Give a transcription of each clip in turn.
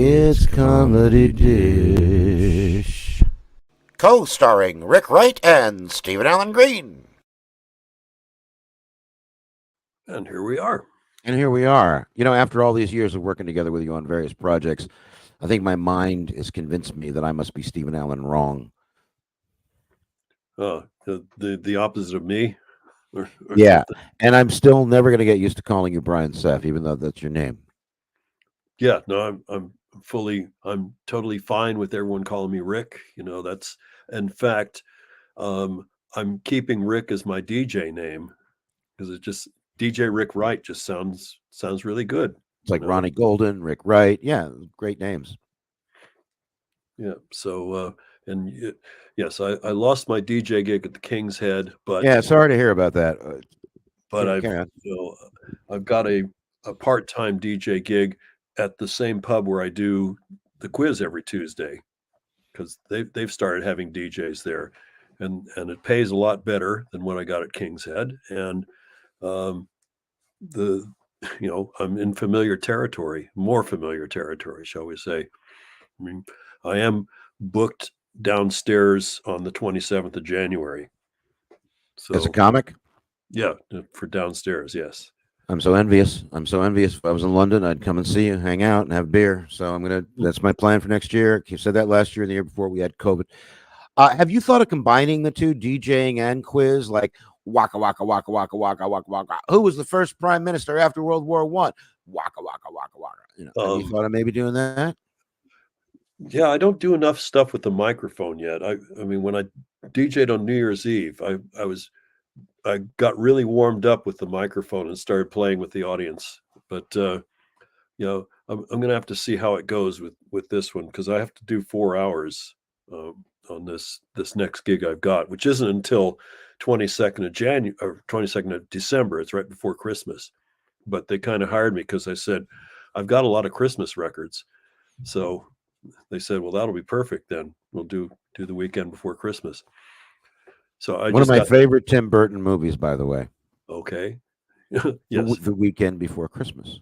It's Comedy Dish. Co-starring Rick Wright and Stephen Allen Green. And here we are. And here we are. You know, after all these years of working together with you on various projects, I think my mind has convinced me that I must be Stephen Allen wrong. The opposite of me. Or Yeah, something. and I'm still never going to get used to calling you Brian Seff, even though that's your name. Yeah, no, I'm totally fine with everyone calling me Rick. You know, that's in fact, I'm keeping Rick as my DJ name because it just DJ Rick Wright just sounds really good. It's like Ronnie Golden, Rick Wright. Yeah, great names. Yeah. So, yes, I lost my DJ gig at the King's Head, but yeah, sorry to hear about that. But I've got a part-time DJ gig at the same pub where I do the quiz every Tuesday because they've started having DJs there, and it pays a lot better than what I got at King's Head, and the I'm in more familiar territory, shall we say. I mean, I am booked downstairs on the 27th of January. So as a comic? Yeah, for downstairs, yes. I'm so envious. If I was in London, I'd come and see you, hang out, and have beer. So that's my plan for next year. You said that last year and the year before we had COVID. Have you thought of combining the two, DJing and quiz, like waka waka waka waka waka waka waka? Who was the first prime minister after World War I? Waka waka waka waka. Have you thought of maybe doing that? Yeah, I don't do enough stuff with the microphone yet. I mean, when I DJ'd on New Year's Eve, I got really warmed up with the microphone and started playing with the audience. But I'm going to have to see how it goes with this one because I have to do 4 hours on this next gig I've got, which isn't until 22nd of January or 22nd of December. It's right before Christmas. But they kind of hired me because I said I've got a lot of Christmas records, so they said, well, that'll be perfect. Then we'll do the weekend before Christmas. So one of my favorite Tim Burton movies, by the way. Okay. Yes. The weekend before Christmas.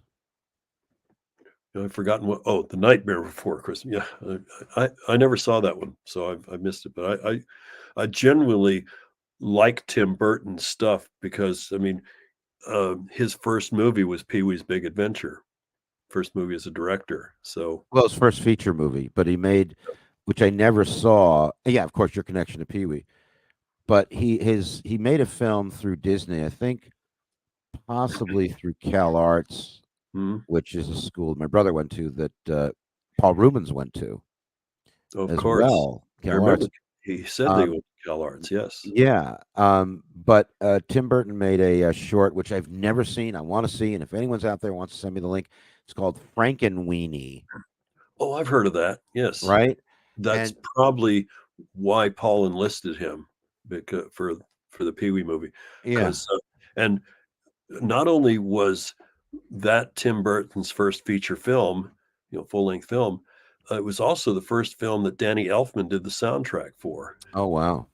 I've forgotten what. Oh, The Nightmare Before Christmas. Yeah, I never saw that one, so I missed it. But I genuinely like Tim Burton's stuff because I mean, his first movie was Pee-wee's Big Adventure. First movie as a director. So his first feature movie, but he made, which I never saw. Yeah, of course, your connection to Pee-wee, but he made a film through Disney, I think, possibly through Cal Arts, which is a school my brother went to that Paul Rubens went to. Of course, well, Cal Arts. He said they went to Cal Arts. Yes. Yeah. But Tim Burton made a short which I've never seen. I want to see, and if anyone's out there wants to send me the link. It's called Frankenweenie. Oh, I've heard of that. Yes. Right. That's probably why Paul enlisted him because for the Pee-wee movie. Yeah. And not only was that Tim Burton's first feature film, full-length film, it was also the first film that Danny Elfman did the soundtrack for. Oh, wow.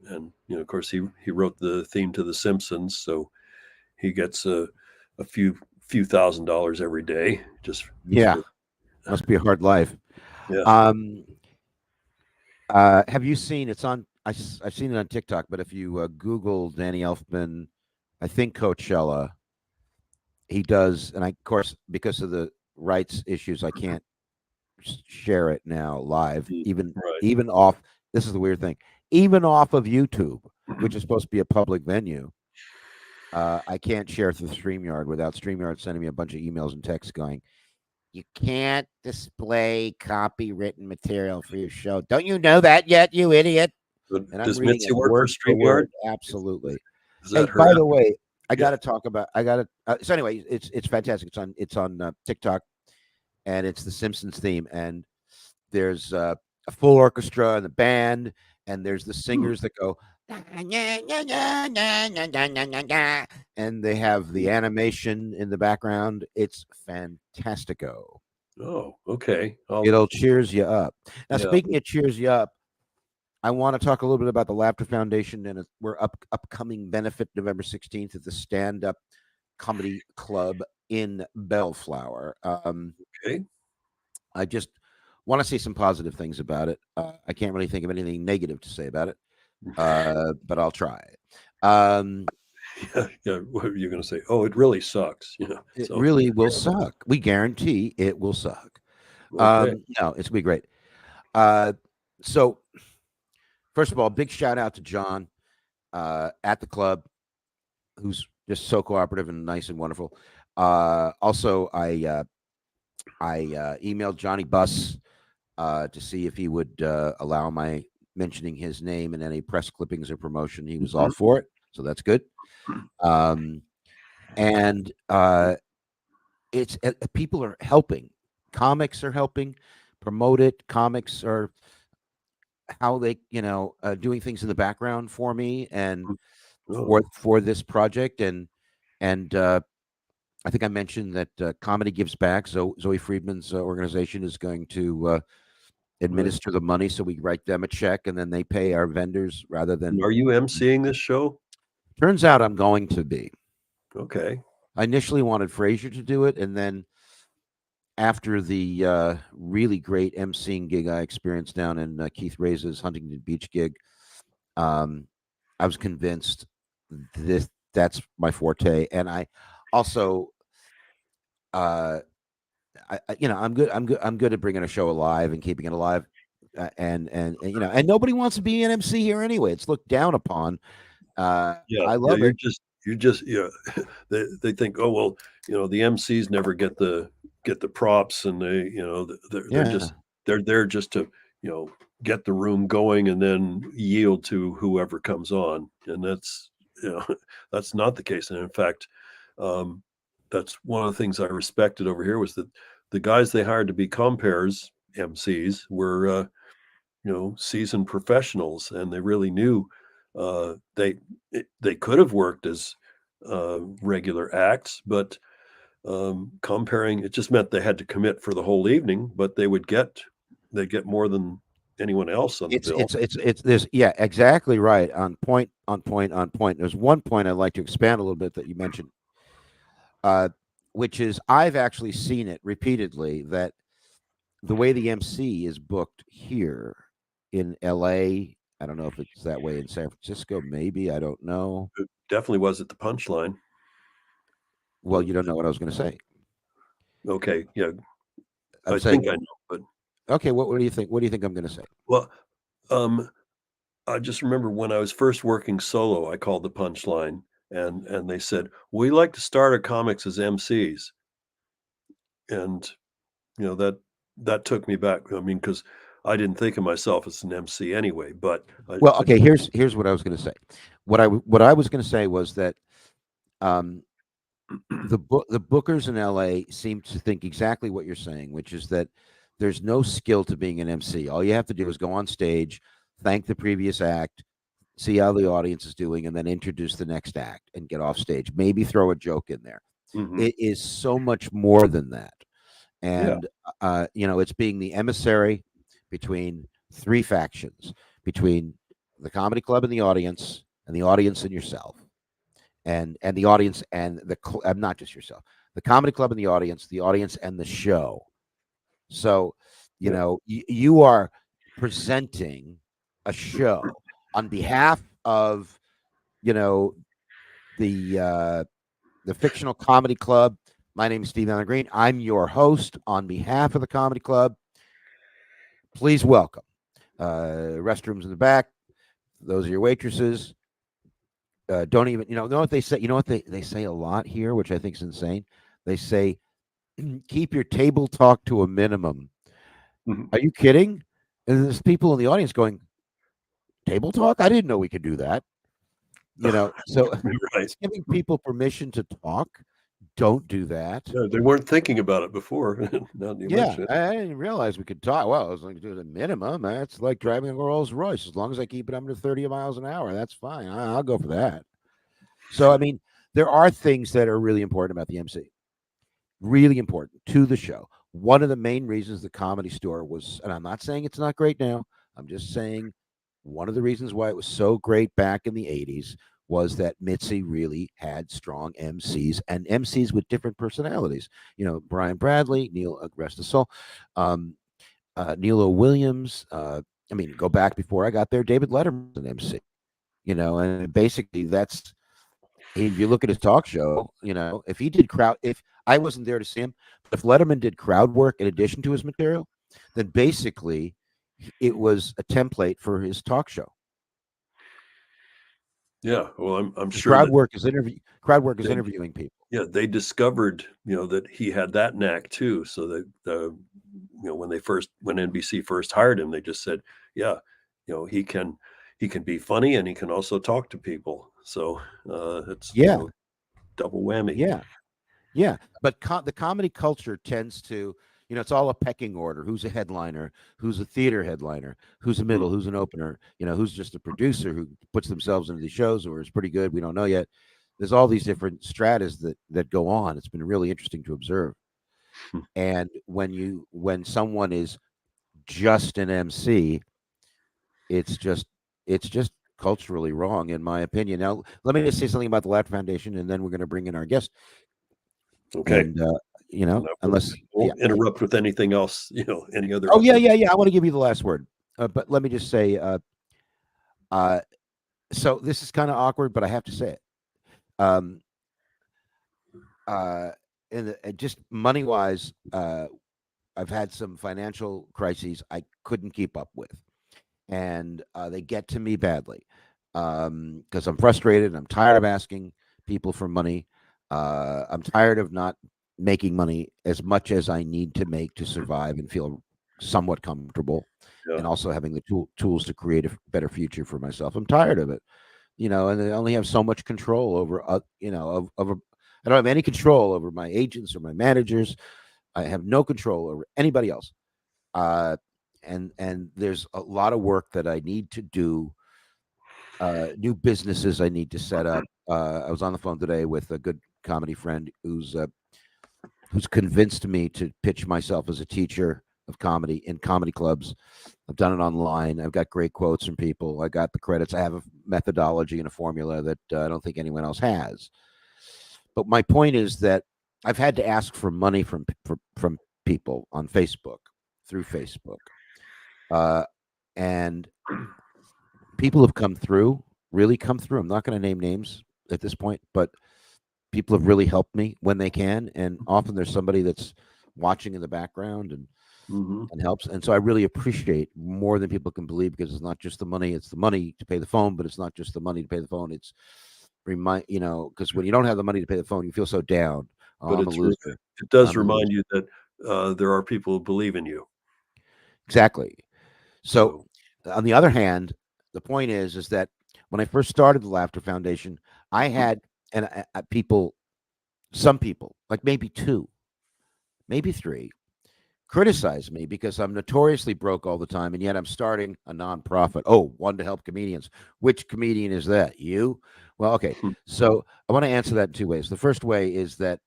And, of course, he wrote the theme to The Simpsons, so he gets a few $1,000s every day. Must be a hard life. Yeah. Have you seen? It's on. I've seen it on TikTok. But if you Google Danny Elfman, I think Coachella, he does, and of course, because of the rights issues, I can't share it now live. Even off. This is the weird thing. Even off of YouTube, which is supposed to be a public venue. I can't share through StreamYard without StreamYard sending me a bunch of emails and texts going, you can't display copywritten material for your show. Don't you know that yet, you idiot? And does Mitzi work for StreamYard? Absolutely. Hey, by the way, I got to talk about. So anyway, it's fantastic. It's on TikTok, and it's the Simpsons theme. And there's a full orchestra and the band, and there's the singers that go. And they have the animation in the background. It's fantastico. Oh, okay. It'll cheers you up. Now, speaking of cheers you up, I want to talk a little bit about the Laughter Foundation and we're upcoming benefit November 16th at the Stand Up Comedy Club in Bellflower. Okay. I just want to say some positive things about it. I can't really think of anything negative to say about it, but I'll try. Yeah. What are you going to say? Oh, it really sucks. It So really will suck. We guarantee it will suck. okay. No, it's gonna be great. So first of all, big shout out to John at the club, who's just so cooperative and nice and wonderful. Also, I emailed Johnny Buss to see if he would allow my mentioning his name in any press clippings or promotion. He was all for it, so that's good. And it's people are helping. Comics are helping promote it. Comics are how they, doing things in the background for me and Oh, for this project. And I think I mentioned that Comedy Gives Back. So Zoe Friedman's organization is going to administer the money, so we write them a check and then they pay our vendors rather than. are you emceeing this show? Turns out I'm going to be. Okay. I initially wanted Frazier to do it, and then after the really great emceeing gig I experienced down in Keith Ray's Huntington Beach gig, I was convinced that's my forte. And I also, I'm good. I'm good at bringing a show alive and keeping it alive. And nobody wants to be an MC here anyway. It's looked down upon. Yeah. I love it. You're just they think, oh well, the MCs never get the props, and they're Yeah. just they're there just to get the room going and then yield to whoever comes on, and that's that's not the case. And in fact, that's one of the things I respected over here, was that the guys they hired to be compares MCs were seasoned professionals, and they really knew they could have worked as regular acts, but comparing, it just meant they had to commit for the whole evening, but they get more than anyone else on the bill. It's this. Yeah, exactly right. On point, on point, on point. There's one point I'd like to expand a little bit that you mentioned, which is I've actually seen it repeatedly, that the way the MC is booked here in LA, I don't know if it's that way in San Francisco, maybe, I don't know. It definitely was at the Punchline. Well, you don't know what I was going to say. Okay, yeah, I'm I saying, think I know, but okay, what do you think? What do you think I'm going to say? well, I just remember when I was first working solo, I called the Punchline, and they said, we like to start our comics as MCs, and that took me back. I mean, because I didn't think of myself as an MC anyway. But Well, okay, here's what I was going to say. What I was going to say was that the bookers in LA seem to think exactly what you're saying, which is that there's no skill to being an MC. All you have to do is go on stage, thank the previous act, see how the audience is doing, and then introduce the next act and get off stage. Maybe throw a joke in there. It is so much more than that. And it's being the emissary between three factions, between the comedy club and the audience and yourself, and the audience and not just yourself, the comedy club and the audience and the show. So you are presenting a show on behalf of the fictional comedy club. My name is Steve Allen Green. I'm your host on behalf of the comedy club. Please welcome. Restrooms in the back. Those are your waitresses. Don't even, know what they say? You know what they say a lot here, which I think is insane? They say, keep your table talk to a minimum. Are you kidding? And there's people in the audience going, table talk? I didn't know we could do that. So right. It's giving people permission to talk. Don't do that. Yeah, they weren't thinking about it before. Yeah, I didn't realize we could talk. Well, I was like, do the minimum. That's like driving a Rolls Royce. As long as I keep it under 30 miles an hour, that's fine. I'll go for that. So, I mean, there are things that are really important about the MC. Really important to the show. One of the main reasons the Comedy Store was, and I'm not saying it's not great now, I'm just saying one of the reasons why it was so great back in the 80s was that Mitzi really had strong MCs and MCs with different personalities. Brian Bradley, Neil, rest his soul, Neil Williams. I mean, go back before I got there, David Letterman was an MC. And basically that's, if you look at his talk show, if he did crowd, if I wasn't there to see him, but if Letterman did crowd work in addition to his material, then basically it was a template for his talk show. Yeah, well, I'm sure crowd that work is interviewing people. yeah, they discovered, that he had that knack too. So that when NBC first hired him, they just said, yeah, he can be funny and he can also talk to people. So it's double whammy. Yeah. But the comedy culture tends to, it's all a pecking order. Who's a headliner? Who's a theater headliner? Who's a middle? Who's an opener? Who's just a producer who puts themselves into these shows or is pretty good? We don't know yet. There's all these different stratas that go on. It's been really interesting to observe. And when someone is just an MC, it's just culturally wrong, in my opinion. Now, let me just say something about the Laughter Foundation, and then we're going to bring in our guest. Okay. And unless won't interrupt with anything else, any other. Oh yeah. I want to give you the last word, but let me just say, so this is kind of awkward, but I have to say it. And just money wise, I've had some financial crises I couldn't keep up with, and they get to me badly because I'm frustrated. I'm tired of asking people for money. I'm tired of not making money as much as I need to make to survive and feel somewhat comfortable, and also having the tools to create a better future for myself. I'm tired of it, and I only have so much control over, I don't have any control over my agents or my managers. I have no control over anybody else. And there's a lot of work that I need to do, new businesses I need to set up. I was on the phone today with a good comedy friend who's convinced me to pitch myself as a teacher of comedy in comedy clubs. I've done it online. I've got great quotes from people. I got the credits. I have a methodology and a formula that I don't think anyone else has. But my point is that I've had to ask for money from people on Facebook, through Facebook. And people have really come through. I'm not going to name names at this point, but people have really helped me when they can. And often there's somebody that's watching in the background and helps. And so I really appreciate more than people can believe, because it's not just the money. It's the money to pay the phone, but it's not just the money to pay the phone. It's because when you don't have the money to pay the phone, you feel so down. But I'm a loser. It does remind you that there are people who believe in you. Exactly. So on the other hand, the point is that when I first started the Laughter Foundation, I had some people, like maybe 2, maybe 3, criticize me because I'm notoriously broke all the time, and yet I'm starting a nonprofit. Oh, one to help comedians. Which comedian is that? You? Well, okay. So I want to answer that in 2 ways. The first way is that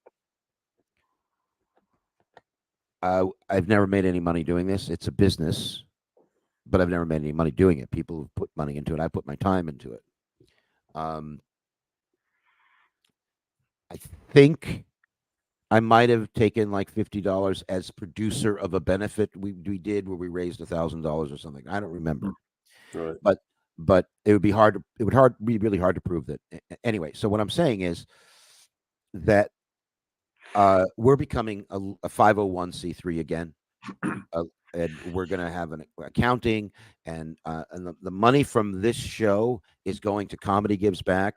I've never made any money doing this. It's a business, but I've never made any money doing it. People have put money into it. I put my time into it. I think I might have taken like $50 as producer of a benefit we did where we raised $1,000 or something. I don't remember. Right. But it would be be really hard to prove that. Anyway, so what I'm saying is that we're becoming a 501c3 again. And we're going to have an accounting, and the money from this show is going to Comedy Gives Back,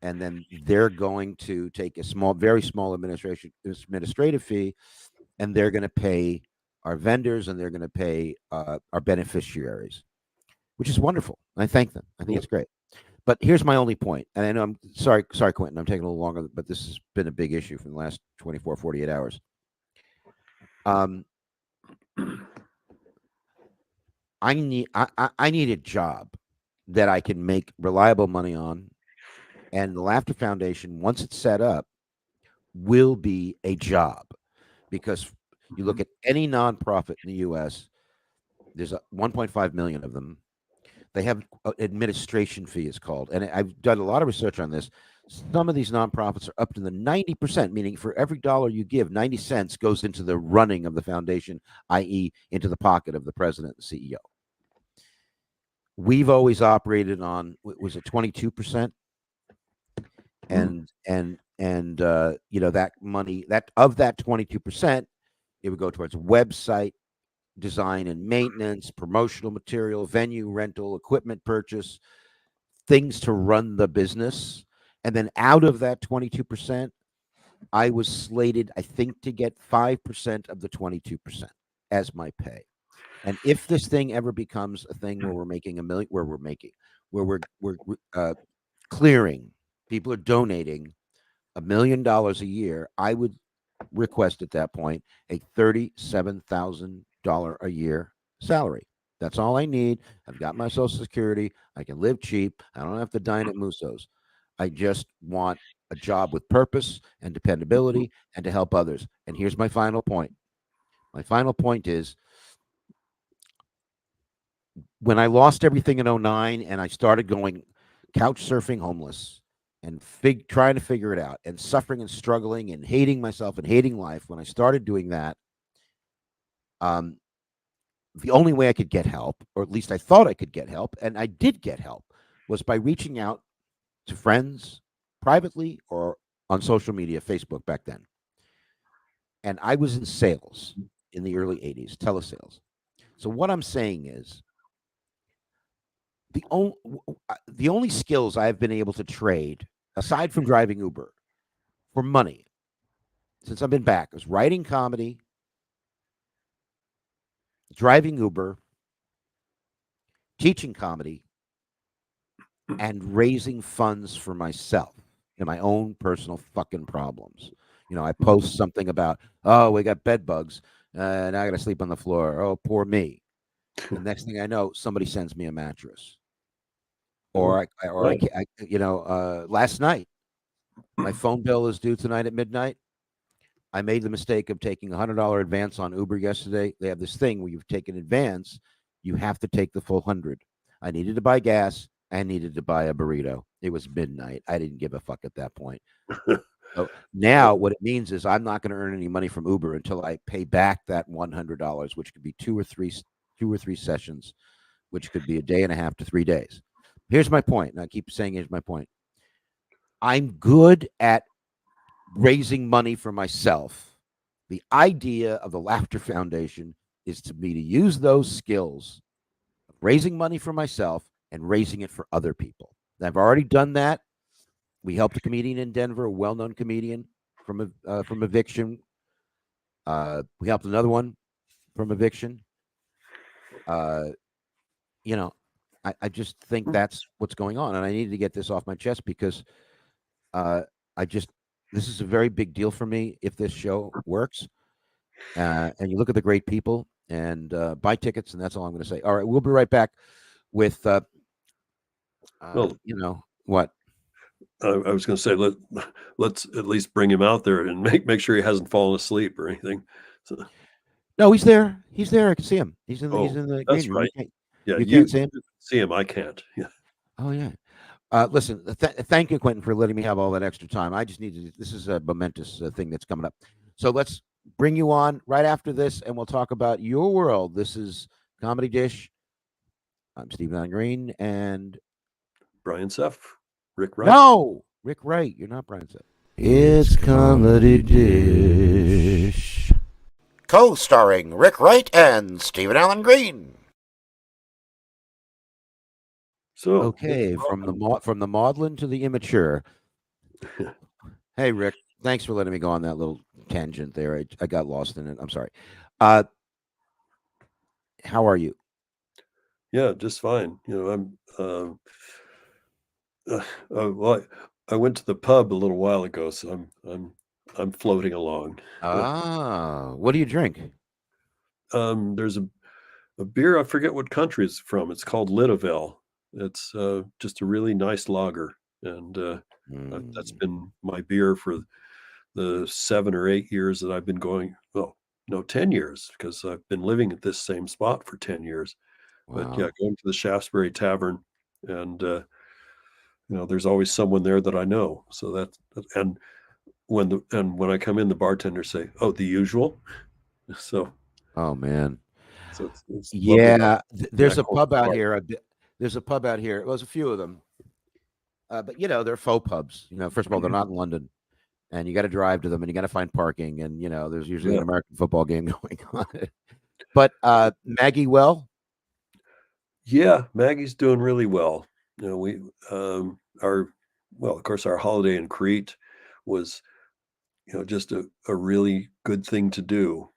and then they're going to take a very small administrative fee, and they're going to pay our vendors, and they're going to pay our beneficiaries, which is wonderful. I thank them. I think it's great. But here's my only point, and I know I'm sorry, Quentin, I'm taking a little longer, but this has been a big issue for the last 24, 48 hours. I need a job that I can make reliable money on, and the Laughter Foundation, once it's set up, will be a job, because you look at any nonprofit in the U.S., there's 1.5 million of them. They have administration fee is called, and I've done a lot of research on this. Some of these nonprofits are up to the 90%, meaning for every dollar you give, 90 cents goes into the running of the foundation, i.e., into the pocket of the president and CEO. We've always operated on, was it 22%? And that money, that of that 22%, it would go towards website design and maintenance, promotional material, venue rental, equipment purchase, things to run the business. And then out of that 22%, I was slated, I think, to get 5% of the 22% as my pay. And if this thing ever becomes a thing where we're making $1 million, where we're clearing, people are donating $1 million a year, I would request at that point a $37,000 a year salary. That's all I need. I've got my Social Security. I can live cheap. I don't have to dine at Musso's. I just want a job with purpose and dependability and to help others. And here's my final point. My final point is, when I lost everything in 2009 and I started going couch surfing homeless and trying to figure it out and suffering and struggling and hating myself and hating life, when I started doing that, the only way I could get help, or at least I thought I could get help, and I did get help, was by reaching out to friends privately or on social media, Facebook back then. And I was in sales in the early 80s, telesales. So what I'm saying is, the only skills I've been able to trade, aside from driving Uber, for money since I've been back, is writing comedy, driving Uber, teaching comedy, and raising funds for myself and my own personal fucking problems. I post something about, oh, we got bed bugs, and I got to sleep on the floor. Oh, poor me. The next thing I know, somebody sends me a mattress. Or last night, my phone bill is due tonight at midnight. I made the mistake of taking $100 advance on Uber yesterday. They have this thing where you've taken advance, you have to take the full 100. I needed to buy gas. I needed to buy a burrito. It was midnight. I didn't give a fuck at that point. So now what it means is I'm not going to earn any money from Uber until I pay back that $100, which could be two or three sessions, which could be a day and a half to 3 days. Here's my point, and I keep saying here's my point. I'm good at raising money for myself. The idea of the Laughter Foundation is to use those skills, raising money for myself and raising it for other people. I've already done that. We helped a comedian in Denver, a well-known comedian from eviction. We helped another one from eviction. I just think that's what's going on, and I needed to get this off my chest because this is a very big deal for me if this show works. And you look at the great people and buy tickets, and that's all I'm going to say. All right, we'll be right back with what? I was going to say, let's at least bring him out there and make sure he hasn't fallen asleep or anything. So. No, he's there. He's there. I can see him. He's in the that's green room. Right. You can't see him. See him. I can't. Yeah. Oh yeah. Listen, thank you, Quentin, for letting me have all that extra time. I just needed. This is a momentous thing that's coming up. So let's bring you on right after this, and we'll talk about your world. This is Comedy Dish. I'm Stephen Allen Green and Brian Seff. Rick Wright. No, Rick Wright. You're not Brian Seff. It's Comedy Dish. Co-starring Rick Wright and Stephen Allen Green. So okay, from the maudlin to the immature. Hey, Rick. Thanks for letting me go on that little tangent there. I got lost in it. I'm sorry. How are you? Yeah, just fine. I'm. Well, I went to the pub a little while ago, so I'm floating along. What do you drink? There's a beer, I forget what country it's from. It's called Litavel. It's just a really nice lager, and that's been my beer for the 7 or 8 years that I've been going. Well, no, 10 years, because I've been living at this same spot for 10 years. But Wow. yeah, going to the Shaftesbury Tavern, and there's always someone there that I know. So and when I come in, the bartender say, "Oh, the usual." So Oh man. it's lovely. Yeah. There's Back a home pub out bar. here. There's a pub out here. Well, there's a few of them. But they're faux pubs. First of all, they're not in London, and you got to drive to them, and you got to find parking, and there's usually Yeah. an American football game going on. But Maggie, Yeah, Maggie's doing really well. We of course, our holiday in Crete was just a really good thing to do.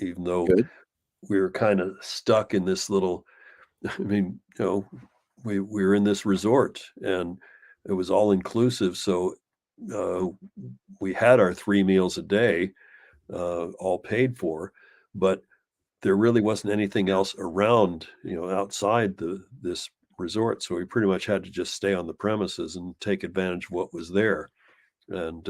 Even though good. we were kind of stuck in this little, I mean, we were in this resort and it was all inclusive. So uh, we had our 3 meals a day, all paid for, but there really wasn't anything else around, outside this resort. So we pretty much had to just stay on the premises and take advantage of what was there. And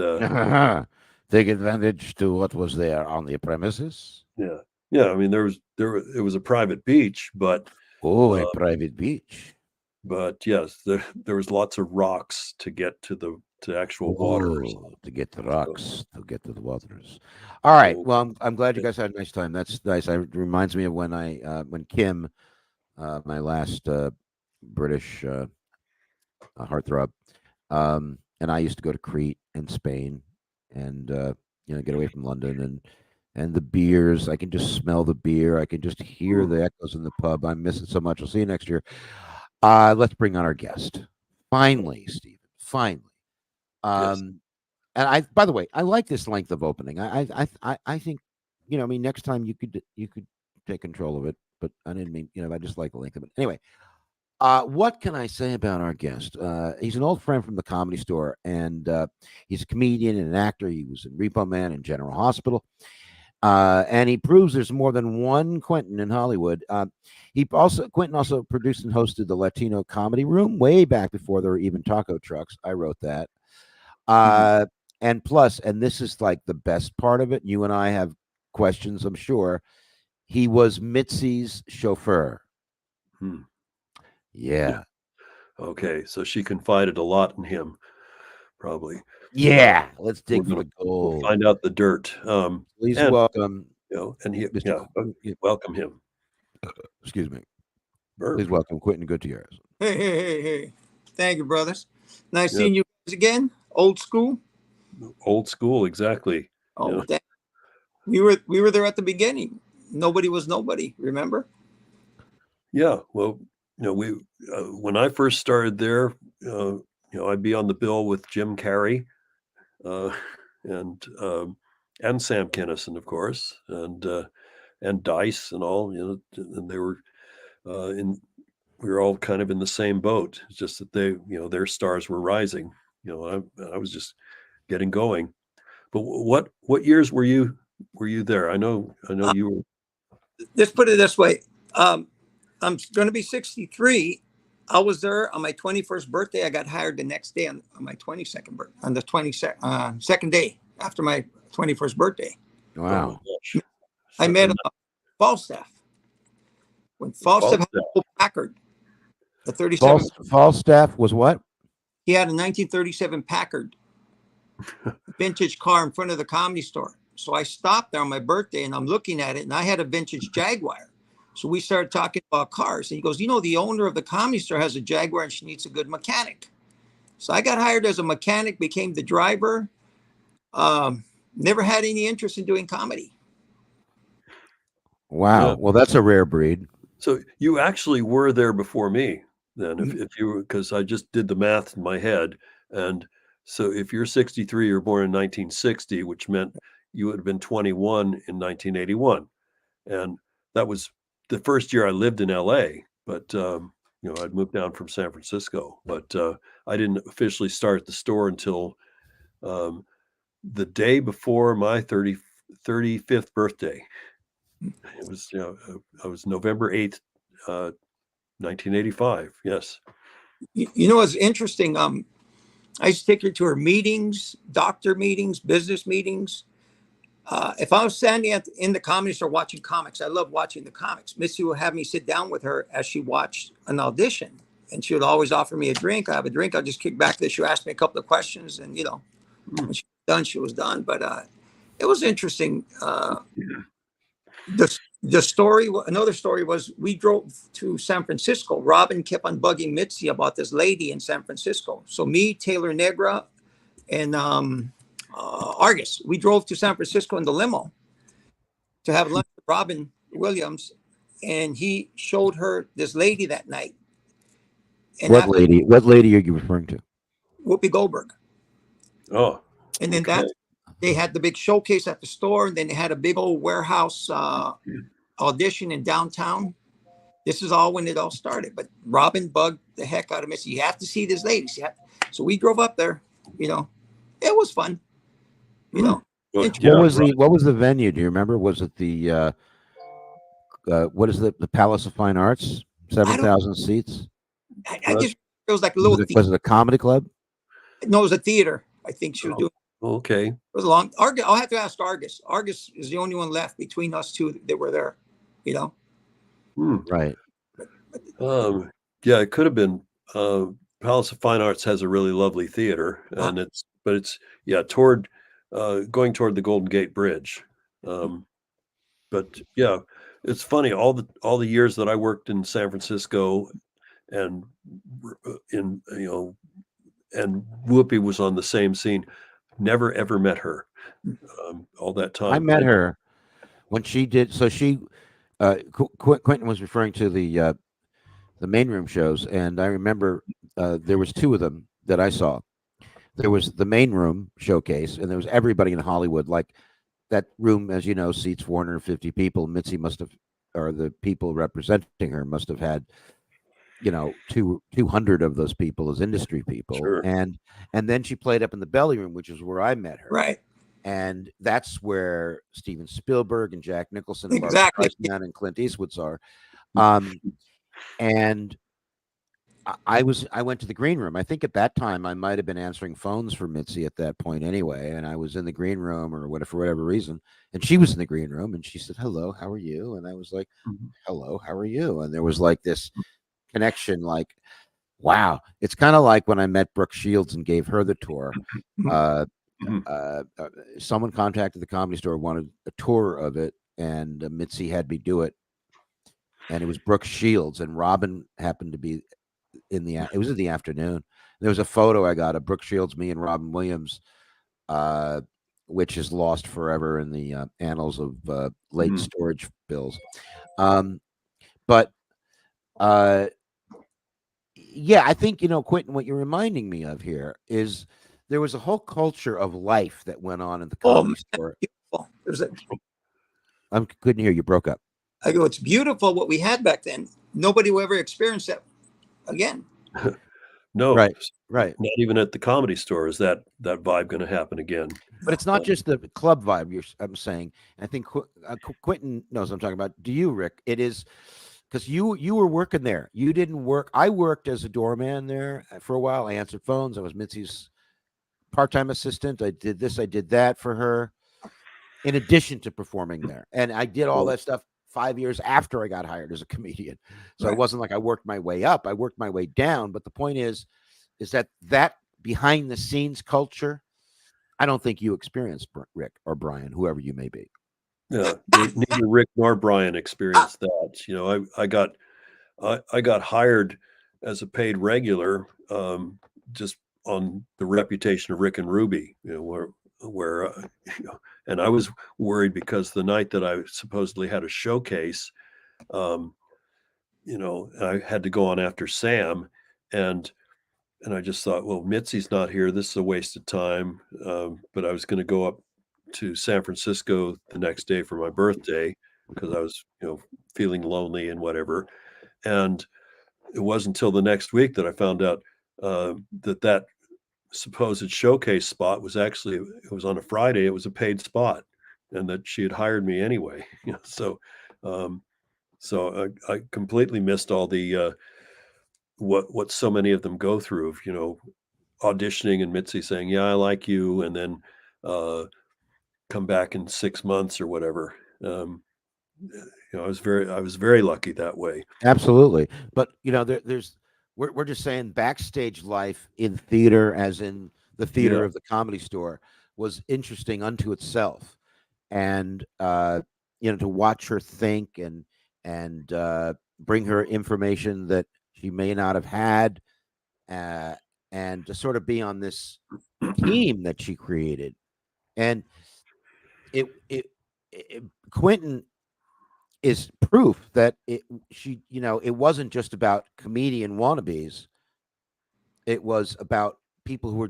Take advantage to what was there on the premises. yeah, yeah. I mean, it was a private beach, but Oh, a uh, private beach. yes, there was lots of rocks to get to actual water. Oh, to get the So, rocks, to get to the waters. All right. so, Well, I'm glad you yeah. guys had a nice time. That's nice. It reminds me of when Kim, my last British heartthrob, and I used to go to Crete and Spain, and get away from London and the beers. I can just smell the beer. I can just hear the echoes in the pub. I miss it so much. I'll see you next year. Let's bring on our guest. Finally, Stephen. Finally. Yes. And by the way, I like this length of opening. I think, next time you could take control of it, but I didn't mean, I just like the length of it. Anyway, what can I say about our guest? He's an old friend from the Comedy Store, and he's a comedian and an actor. He was in Repo Man and General Hospital. And he proves there's more than one Quentin in Hollywood. Quentin also produced and hosted the Latino Comedy Room way back before there were even taco trucks. I wrote that. And plus, and this is like the best part of it. You and I have questions, I'm sure. He was Mitzi's chauffeur. Hmm. Yeah. Okay, so she confided a lot in him, probably. Yeah. Let's dig for We'll the gold. find out the dirt. Please And welcome, and he, Mr. welcome him. Excuse me. Burp. Please welcome Quentin Gutierrez. Hey. Thank you, brothers. Nice Yeah. seeing you guys again. Old school. Old school, exactly. Oh, Yeah. we were there at the beginning. Nobody was nobody, remember? Yeah. Well, we when I first started there, I'd be on the bill with Jim Carrey, uh, and Sam Kinison, of course, and Dice and all. And they were in. We were all kind of in the same boat. It's just that their stars were rising. I was just getting going. But what years were you there? I know you were. Let's put it this way. I'm going to be 63. I was there on my 21st birthday. I got hired the next day on my 22nd birthday, on the 22nd second day after my 21st birthday. Wow. Oh, gosh. I met Falstaff. When Falstaff had a Packard, the 37. Falstaff was what? He had a 1937 Packard vintage car in front of the Comedy Store. So I stopped there on my birthday and I'm looking at it, and I had a vintage Jaguar. So we started talking about cars, and he goes, the owner of the Comedy Store has a Jaguar and she needs a good mechanic. So I got hired as a mechanic, became the driver. Never had any interest in doing comedy. Wow. Yeah. Well, that's a rare breed. So you actually were there before me then, if you were, because I just did the math in my head. And so if you're 63, you're born in 1960, which meant you would have been 21 in 1981. And that was the first year I lived in LA, but I'd moved down from San Francisco, but I didn't officially start the store until the day before my 35th birthday. It was, I was November 8th, 1985. Yes. It's interesting. I used to take her to her meetings, doctor meetings, business meetings. if I was standing in the comedy store watching comics, I love watching the comics. Missy would have me sit down with her as she watched an audition, and she would always offer me a drink. I have a drink. I'll just kick back there. She would ask me a couple of questions, and when she was done, she was done. But it was interesting. The story, another story was we drove to San Francisco. Robin kept on bugging Mitzi about this lady in San Francisco. So me, Taylor Negra, and Argus, we drove to San Francisco in the limo to have lunch with Robin Williams, and he showed her this lady that night. And What lady? What lady are you referring to? Whoopi Goldberg. Oh, And then okay. they had the big showcase at the store, and then they had a big old warehouse audition in downtown. This is all when it all started. But Robin bugged the heck out of Missy. You have to see this lady. So we drove up there. It was fun. Well, What yeah, was the venue? Do you remember? Was it the what is the Palace of Fine Arts? 7,000 seats. I just it was like a little. Was it a comedy club? No, it was a theater. I think she was doing. Okay. It was a long. Argus. I'll have to ask Argus. Argus is the only one left between us two that were there. Right. Yeah, it could have been. Palace of Fine Arts has a really lovely theater, and it's toward going toward the Golden Gate Bridge. But yeah, it's funny. All the years that I worked in San Francisco, and and Whoopi was on the same scene. Never ever met her. All that time, I met her when she did. So she, Quentin was referring to the main room shows, and I remember there was two of them that I saw. There was the main room showcase, and there was everybody in Hollywood. Like that room, as you know, seats 450 people. Mitzi must have, or the people representing her must have had, 200 of those people as industry people. Sure. And then she played up in the belly room, which is where I met her. Right. And that's where Steven Spielberg and Jack Nicholson and Exactly. Barbra Streisand and Clint Eastwood's are. And I went to the green room. I think at that time I might have been answering phones for Mitzi at that point anyway. And I was in the green room or whatever, for whatever reason. And she was in the green room and she said, "Hello, how are you?" And I was like, "Hello, how are you?" And there was like this connection, like, wow. It's kind of like when I met Brooke Shields and gave her the tour. Someone contacted the Comedy Store, wanted a tour of it, and Mitzi had me do it. And it was Brooke Shields, and Robin happened to be it was in the afternoon. There was a photo I got of Brooke Shields, me, and Robin Williams, which is lost forever in the annals of late storage bills. But yeah, I think, Quentin, what you're reminding me of here is there was a whole culture of life that went on in the Comedy Store. I couldn't hear you. Broke up. I go, it's beautiful what we had back then. Nobody will ever experience that again. No, right. Not even at the Comedy Store is that vibe going to happen again. But it's not just the club vibe. I'm saying. I think Quentin knows what I'm talking about. Do you, Rick? It is because you were working there. You didn't work. I worked as a doorman there for a while. I answered phones. I was Mitzi's part-time assistant. I did this. I did that for her, in addition to performing there. And I did all that stuff 5 years after I got hired as a comedian. So It wasn't like I worked my way up. I worked my way down. But the point is that behind the scenes culture, I don't think you experienced, Rick or Brian, whoever you may be. Yeah, neither Rick nor Brian experienced that. I got hired as a paid regular, just on the reputation of Rick and Ruby, where and I was worried because the night that I supposedly had a showcase, I had to go on after Sam, and I just thought, well, Mitzi's not here. This is a waste of time. But I was going to go up to San Francisco the next day for my birthday because I was, feeling lonely and whatever. And it wasn't until the next week that I found out that supposed showcase spot was actually, it was on a Friday. It was a paid spot, and that she had hired me anyway. So I completely missed all the what so many of them go through of, auditioning and Mitzi saying, "Yeah, I like you," and then come back in 6 months or whatever. I was very lucky that way. Absolutely. But we're just saying backstage life in theater, as in the theater Yeah. of the Comedy Store, was interesting unto itself. And to watch her think and bring her information that she may not have had, and to sort of be on this team that she created. And it Quentin is proof that it wasn't just about comedian wannabes. It was about people who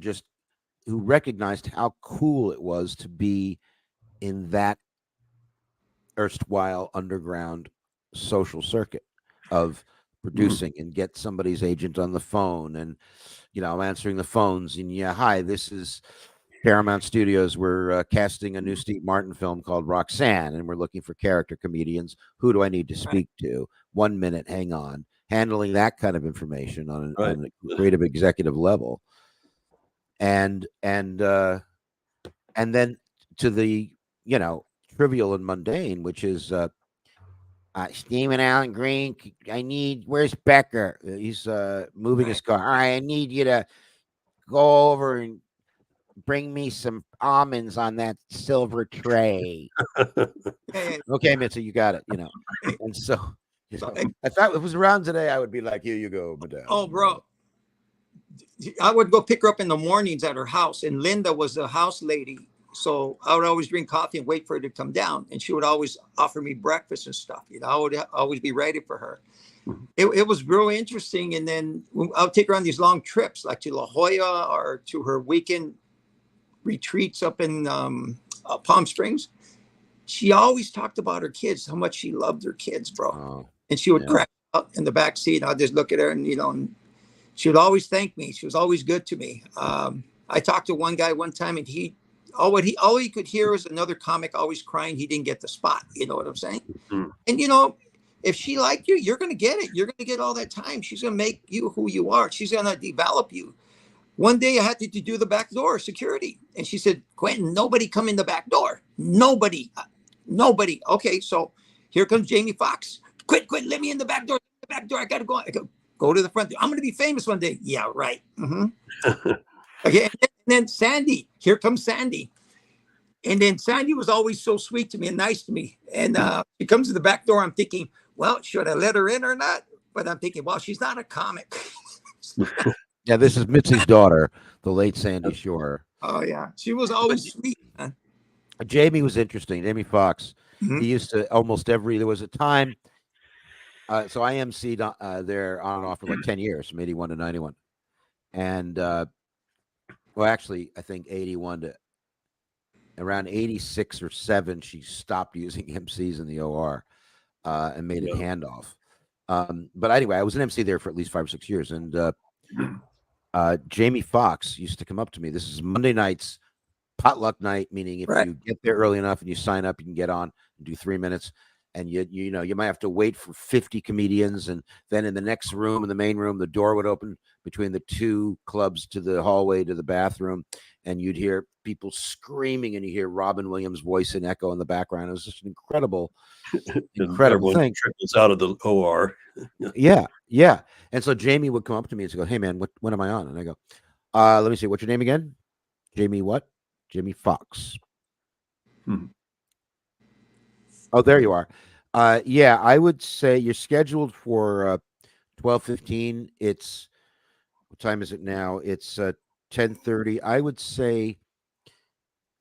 recognized how cool it was to be in that erstwhile underground social circuit of producing and get somebody's agent on the phone, and answering the phones, and hi, this is Paramount Studios. We're casting a new Steve Martin film called Roxanne, and we're looking for character comedians. Who do I need to speak to? 1 minute, hang on. Handling that kind of information on a creative executive level, and then to the trivial and mundane, which is Stephen Allen Green. Where's Becker? He's moving his car. All right, I need you to go over and bring me some almonds on that silver tray. Okay, Mitzi, you got it. And so, if it was around today, I would be like, here you go, madame. Oh, bro. I would go pick her up in the mornings at her house, and Linda was the house lady. So I would always drink coffee and wait for her to come down, and she would always offer me breakfast and stuff. I would always be ready for her. It was really interesting. And then I would take her on these long trips, like to La Jolla or to her weekend retreats up in Palm Springs. She always talked about her kids, how much she loved her kids, bro. And she would crack up in the back seat. I'd just look at her, and she would always thank me. She was always good to me. I talked to one guy one time, and all he could hear was another comic always crying he didn't get the spot. You know what I'm saying? And if she liked you, you're going to get it. You're going to get all that time. She's going to make you who you are. She's going to develop you. One day I had to do the back door security, and she said, "Quentin, nobody come in the back door. Nobody. Okay, so here comes Jamie Foxx. Quit, let me in the back door. The back door. I got to go. I go to the front door. I'm going to be famous one day." Yeah, right. Okay, and then Sandy. Here comes Sandy. And then Sandy was always so sweet to me and nice to me. And she comes to the back door. I'm thinking, well, should I let her in or not? But I'm thinking, well, she's not a comic. Yeah, this is Mitzi's daughter, the late Sandy Shore. Oh, yeah. She was always sweet, man. Jamie was interesting. Jamie Foxx. He used to there was a time. So I emceed there on and off for like 10 years, from 81 to 91. And, actually, I think 81 to around 86 or 7, she stopped using MCs in the OR and made it handoff. But anyway, I was an MC there for at least 5 or 6 years. And Jamie Foxx used to come up to me. This is Monday nights, potluck night, meaning if you get there early enough and you sign up, you can get on and do 3 minutes. And you might have to wait for 50 comedians, and then in the next room, in the main room, the door would open between the two clubs to the hallway to the bathroom, and you'd hear people screaming, and you hear Robin Williams' voice and echo in the background. It was just an incredible thing. Trickles out of the OR. Yeah. And so Jamie would come up to me and say, "Hey man, when am I on?" And I go, "Let me see. What's your name again?" Jamie what? Jamie Foxx. Oh, there you are. Yeah, I would say you're scheduled for 12:15. It's what time is it now? It's 10:30. I would say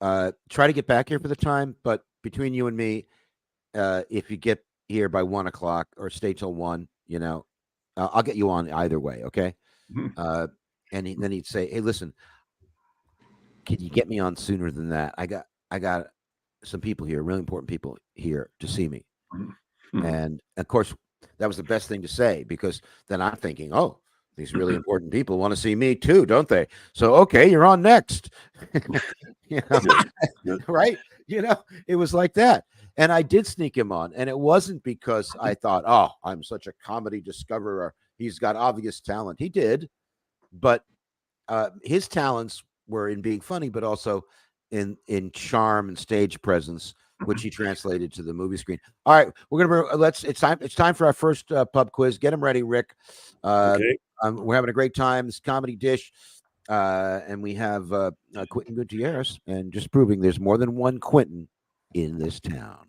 try to get back here for the time, but between you and me, if you get here by 1:00 or stay till 1, I'll get you on either way, okay? And then he'd say, "Hey, listen, can you get me on sooner than that? I got some people here, really important people here to see me." And of course, that was the best thing to say, because then I'm thinking, oh, these really important people want to see me too, don't they? So, okay, you're on next. Right? It was like that. And I did sneak him on. And it wasn't because I thought, oh, I'm such a comedy discoverer. He's got obvious talent. He did. But his talents were in being funny, but also in charm and stage presence, which he translated to the movie screen. All right, we're gonna it's time for our first pub quiz. Get them ready, Rick. Okay. We're having a great time. This comedy dish, and we have Quentin Gutierrez, and just proving there's more than one Quentin in this town.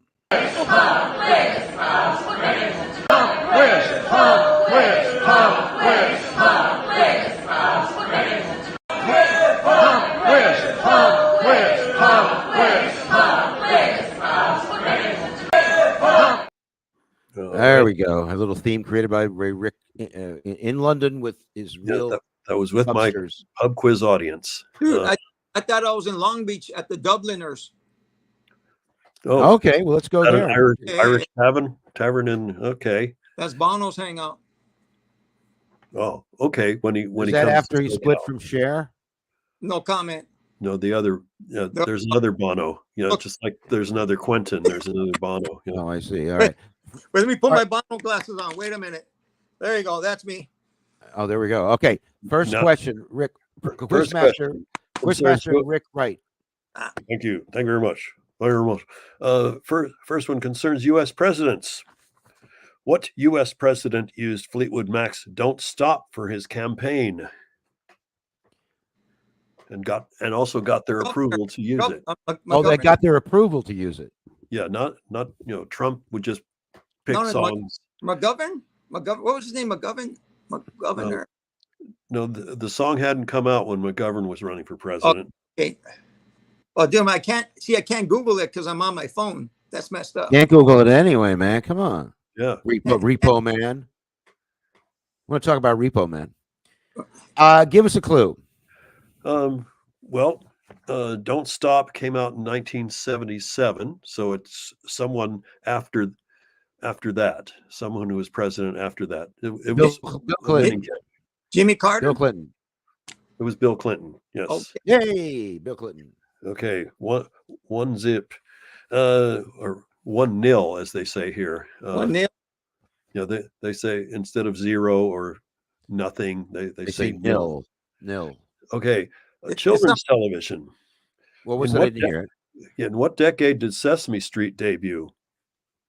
There we go. A little theme created by Ray Rick in London with his real. That was with pubsters. my pub quiz audience. Dude, I thought I was in Long Beach at the Dubliners. Oh, Okay, well, let's go that there. an Irish tavern in. Okay. That's Bono's hangout. Oh, okay. When he Was he that comes after to he SoCal. split from Cher? No comment. No, the other. Yeah, there's another Bono. You know, just like there's another Quentin. There's another Bono. You know? Oh, I see. All right. Wait, let me put my Bono glasses on. Wait a minute. There you go. That's me. Oh, there we go. Okay. First No. question, Rick. First question. Quizmaster Rick Wright. Thank you. Thank you very much. Thank you very much. First one concerns U.S. presidents. What U.S. president used Fleetwood Mac's "Don't Stop" for his campaign, and also got their approval to use it? They got their approval to use it. Yeah, not Trump would just pick songs. McGovern. What was his name? McGovern. No, the song hadn't come out when McGovern was running for president. Okay. Well, dude, I can't Google it because I'm on my phone. That's messed up. Can't Google it anyway, man. Come on. Yeah. Repo Man. I want to talk about Repo Man. Give us a clue. Well, "Don't Stop" came out in 1977, so it's someone after that, someone who was president after that. It was Bill Clinton. Jimmy Carter. Bill Clinton. It was Bill Clinton. Yes. Okay. Yay, Bill Clinton. Okay. One zip, or 1-0, as they say here. 1-0. You know, they say instead of zero or nothing, they say nil. Nil. Okay. Children's television. What was it? I didn't hear it. In what decade did Sesame Street debut?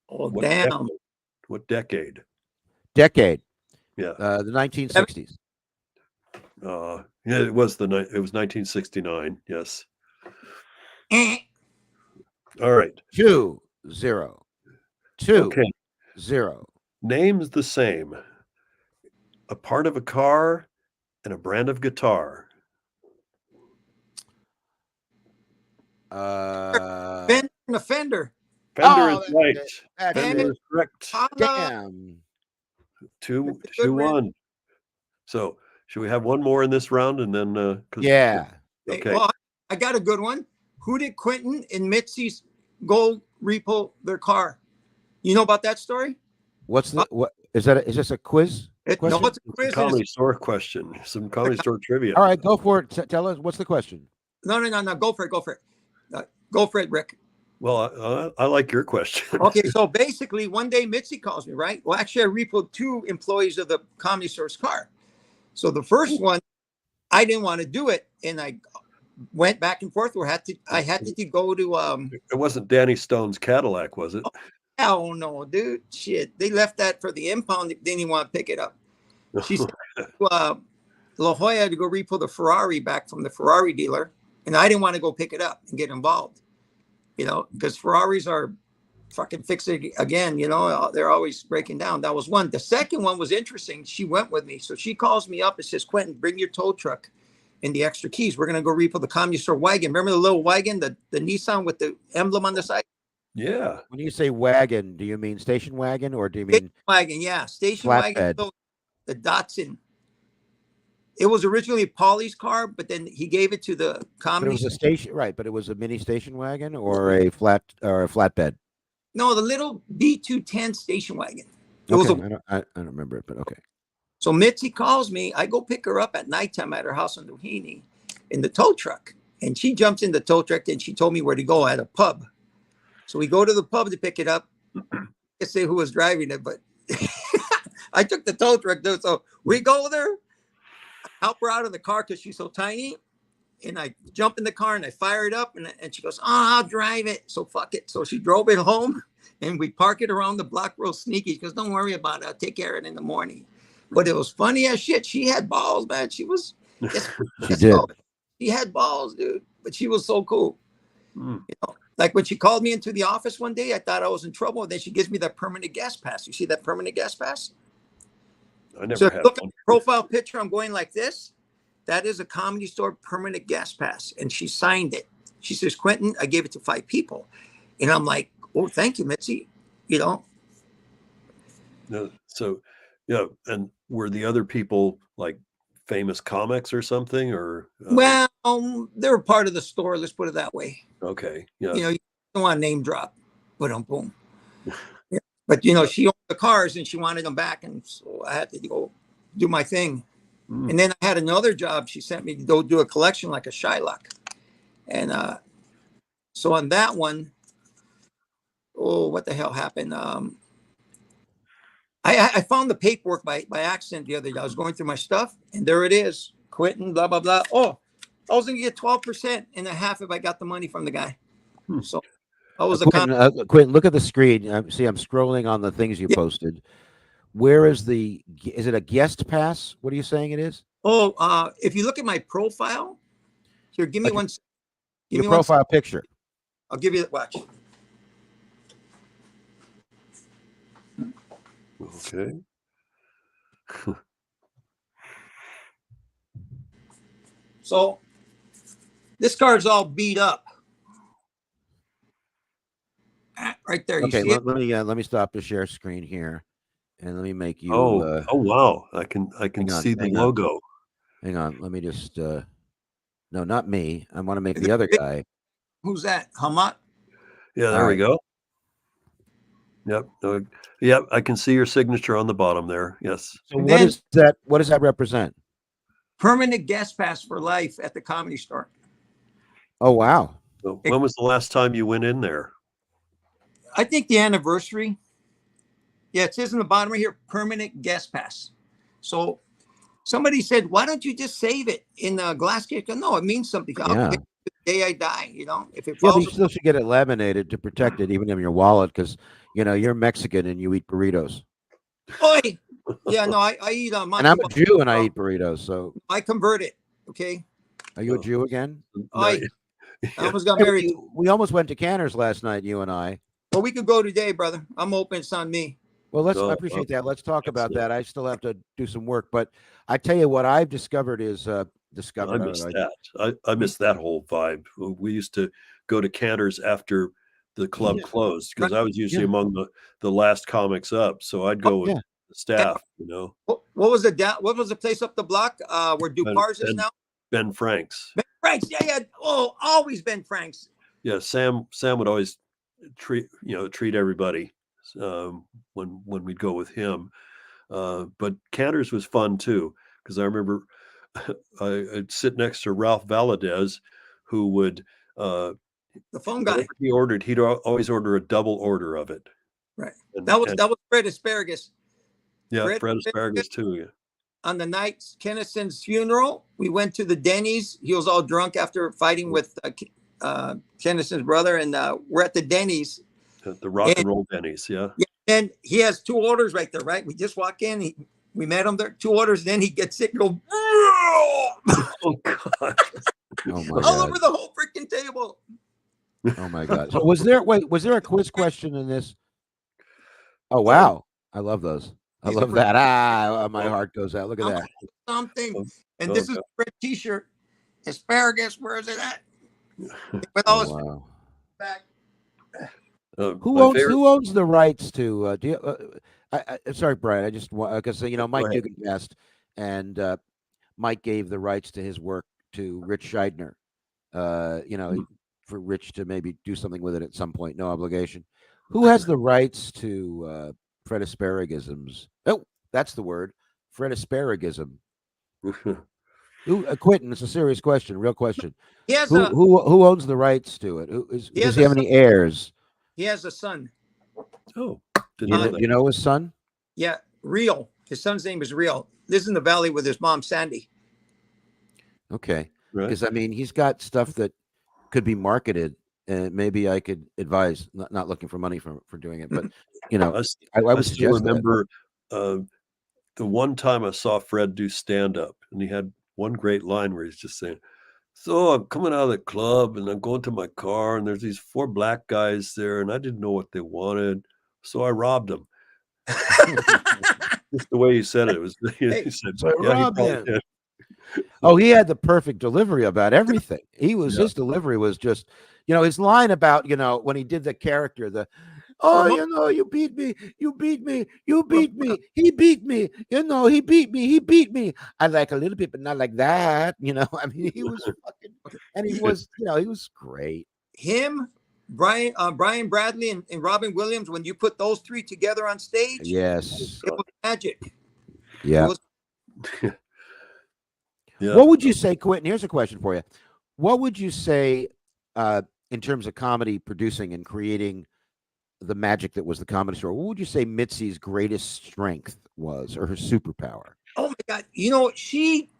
Oh, damn. What decade? Decade. Yeah. The 1960s. Yeah, it was 1969. Yes. All right. 2-0. 2-0. Okay. Names the same. A part of a car and a brand of guitar. Fender and a Fender. Fender is right. Fender is correct. Damn. 2-1. So should we have one more in this round and then? Yeah. Okay. Well, I got a good one. Who did Quentin and Mitzi's go repo their car? You know about that story? What is that? Is this a quiz? No, it's a quiz. Comedy Store question. Some Comedy Store trivia. All right, go for it. Tell us what's the question. No. Go for it. Go for it, Rick. Well, I like your question. Okay, so basically, one day Mitzi calls me, right? Well, actually, I repoed 2 employees of the Comedy Store's car. So the first one, I didn't want to do it, and I went back and forth. I had to go to. It wasn't Danny Stone's Cadillac, was it? Oh no, dude! Shit, they left that for the impound. They didn't even want to pick it up. She said La Jolla to go repo the Ferrari back from the Ferrari dealer, and I didn't want to go pick it up and get involved. You know, because Ferraris are fucking fixing again. You know, they're always breaking down. That was one. The second one was interesting. She went with me, so she calls me up and says, "Quentin, bring your tow truck and the extra keys. We're gonna go repo the Comedy Store wagon. Remember the little wagon, the Nissan with the emblem on the side." Yeah. When you say wagon, do you mean station wagon or do you Station mean wagon? Yeah, station flatbed? wagon. So the Datsun. It was originally Paulie's car, but then he gave it to the But Comedy. it was a station, right? But it was a mini station wagon or a flatbed. No, the little B210 station wagon. It Okay, was I don't remember it, but okay. So Mitzi calls me. I go pick her up at nighttime at her house in Doheny in the tow truck. And she jumps in the tow truck and she told me where to go at a pub. So we go to the pub to pick it up. I can't say who was driving it, but I took the tow truck, dude. So we go there, help her out of the car because she's so tiny. and I jump in the car and I fire it up, and she goes, "Oh, I'll drive it." So fuck it. So she drove it home, and we park it around the block real sneaky. She goes, "Don't worry about it. I'll take care of it in the morning." But it was funny as shit. She had balls, man. She was. She did. She had balls, dude. But she was so cool. Mm. You know, like when she called me into the office one day, I thought I was in trouble. And then she gives me that permanent guest pass. You see that permanent guest pass? I never So had look at one. the profile picture. I'm going like this. That is a Comedy Store permanent guest pass. And she signed it. She says, "Quentin, I gave it to 5 people." And I'm like, "Oh, thank you, Mitzi." You know? No, so, yeah. And were the other people like famous comics or something, or? Well, they were part of the store. Let's put it that way. Okay. Yeah. You know, you don't want to name drop. Boom. Yeah. But, you know, she owned the cars and she wanted them back. And so I had to go do my thing. Mm. And then I had another job. She sent me to go do a collection like a Shylock. And so on that one, what the hell happened? I found the paperwork by accident the other day. I was going through my stuff, and there it is. Quentin, blah, blah, blah. Oh, I was going to get 12% and a half if I got the money from the guy. Hmm. So that was the Quentin, look at the screen. See, I'm scrolling on the things you posted. Where is is it a guest pass? What are you saying it is? Oh, if you look at my profile, here, give me Okay. one. Give Your me one. profile picture. I'll give you that. Watch. Okay. So this card's all beat up. Right there. You Okay, see it? let me stop the share screen here, and let me make you. Oh wow! I can hang on, see the hang on. logo. Hang on. Let me just. No, not me. I want to make the other guy. Who's that? Hamat? Yeah, there we go. Yep. Yep. I can see your signature on the bottom there. Yes. So what is that? What does that represent? Permanent guest pass for life at the Comedy Store. Oh wow! So when was the last time you went in there? I think the anniversary. Yeah, it says in the bottom right here, permanent guest pass. So somebody said, "Why don't you just save it in a glass case?" No, it means something. Yeah. I'll pay it the day I die. You know, if it Yeah, but falls. you still should get it laminated to protect it, even in your wallet, because you know you're Mexican and you eat burritos. Oi! Yeah, no, I eat And I'm a Jew and I eat burritos. So I convert it. Okay. are you a Jew again? I almost got married. We almost went to Canner's last night, you and I. Well, we could go today, brother. I'm open. It's on me. Well, I appreciate that. Let's talk about that. I still have to do some work, but I tell you what I've discovered is I missed that. I missed that whole vibe. We used to go to Cantor's after the club closed because I was usually among the last comics up. So I'd go with the staff, you know. What was the place up the block where Dupar's is now? Ben Frank's. Ben Frank's, yeah. Oh, always Ben Frank's. Yeah, Sam would always treat everybody when we'd go with him. But Cantor's was fun too, because I remember I'd sit next to Ralph Valadez, who would the phone guy. He ordered. He'd always order a double order of it. Right. That was Fred Asparagus. Yeah, Fred Asparagus too. Yeah. On the night Kennison's funeral, we went to the Denny's. He was all drunk after fighting with Kennison's brother, and we're at the Denny's. The rock and roll Denny's, yeah. And he has 2 orders right there, right? We just walk in. We met him there, 2 orders. Then he gets sick and go, oh God, all over the whole freaking table. Oh my God! So was there a quiz question in this? Oh wow! I love those. I love that. My heart goes out. Look at that. Something. And this is a red T-shirt. Asparagus. Where is it at? With all his back. Who owns the rights to? Sorry, Brian. I just because Mike Dugan passed, and Mike gave the rights to his work to Rich Scheidner. For Rich to maybe do something with it at some point. No obligation. Who has the rights to Fred Asparagisms? Oh, that's the word. Fred Asparagism. Quentin, it's a serious question, real question. Who owns the rights to it? Does he have any heirs? He has a son. Oh, you know his son? Yeah, Real. His son's name is Real. Lives in the valley with his mom, Sandy. Okay. Right. because I mean he's got stuff that could be marketed, and maybe I could advise. Not looking for money for doing it, but you know, I I would still suggest that. remember the one time I saw Fred do stand up, and he had one great line where he's just saying, "So I'm coming out of the club, and I'm going to my car, and there's these 4 black guys there, and I didn't know what they wanted, so I robbed them." Just the way he said it, it was. He Hey, said, So I "Yeah, he robbed probably him. did." Oh, he had the perfect delivery about everything. Yeah. His delivery was just, his line about, when he did the character, you beat me, you beat me, you beat me, he beat me, he beat me, he beat me. I like a little bit, but not like that. I mean, he was fucking, and he was, he was great. Him, Brian Bradley, and Robin Williams. When you put those 3 together on stage, Yes. it was magic. Yeah. It was, Yeah. What would you say, Quentin? Here's a question for you. What would you say in terms of comedy producing and creating the magic that was the Comedy Store? What would you say Mitzi's greatest strength was, or her superpower? oh my God! She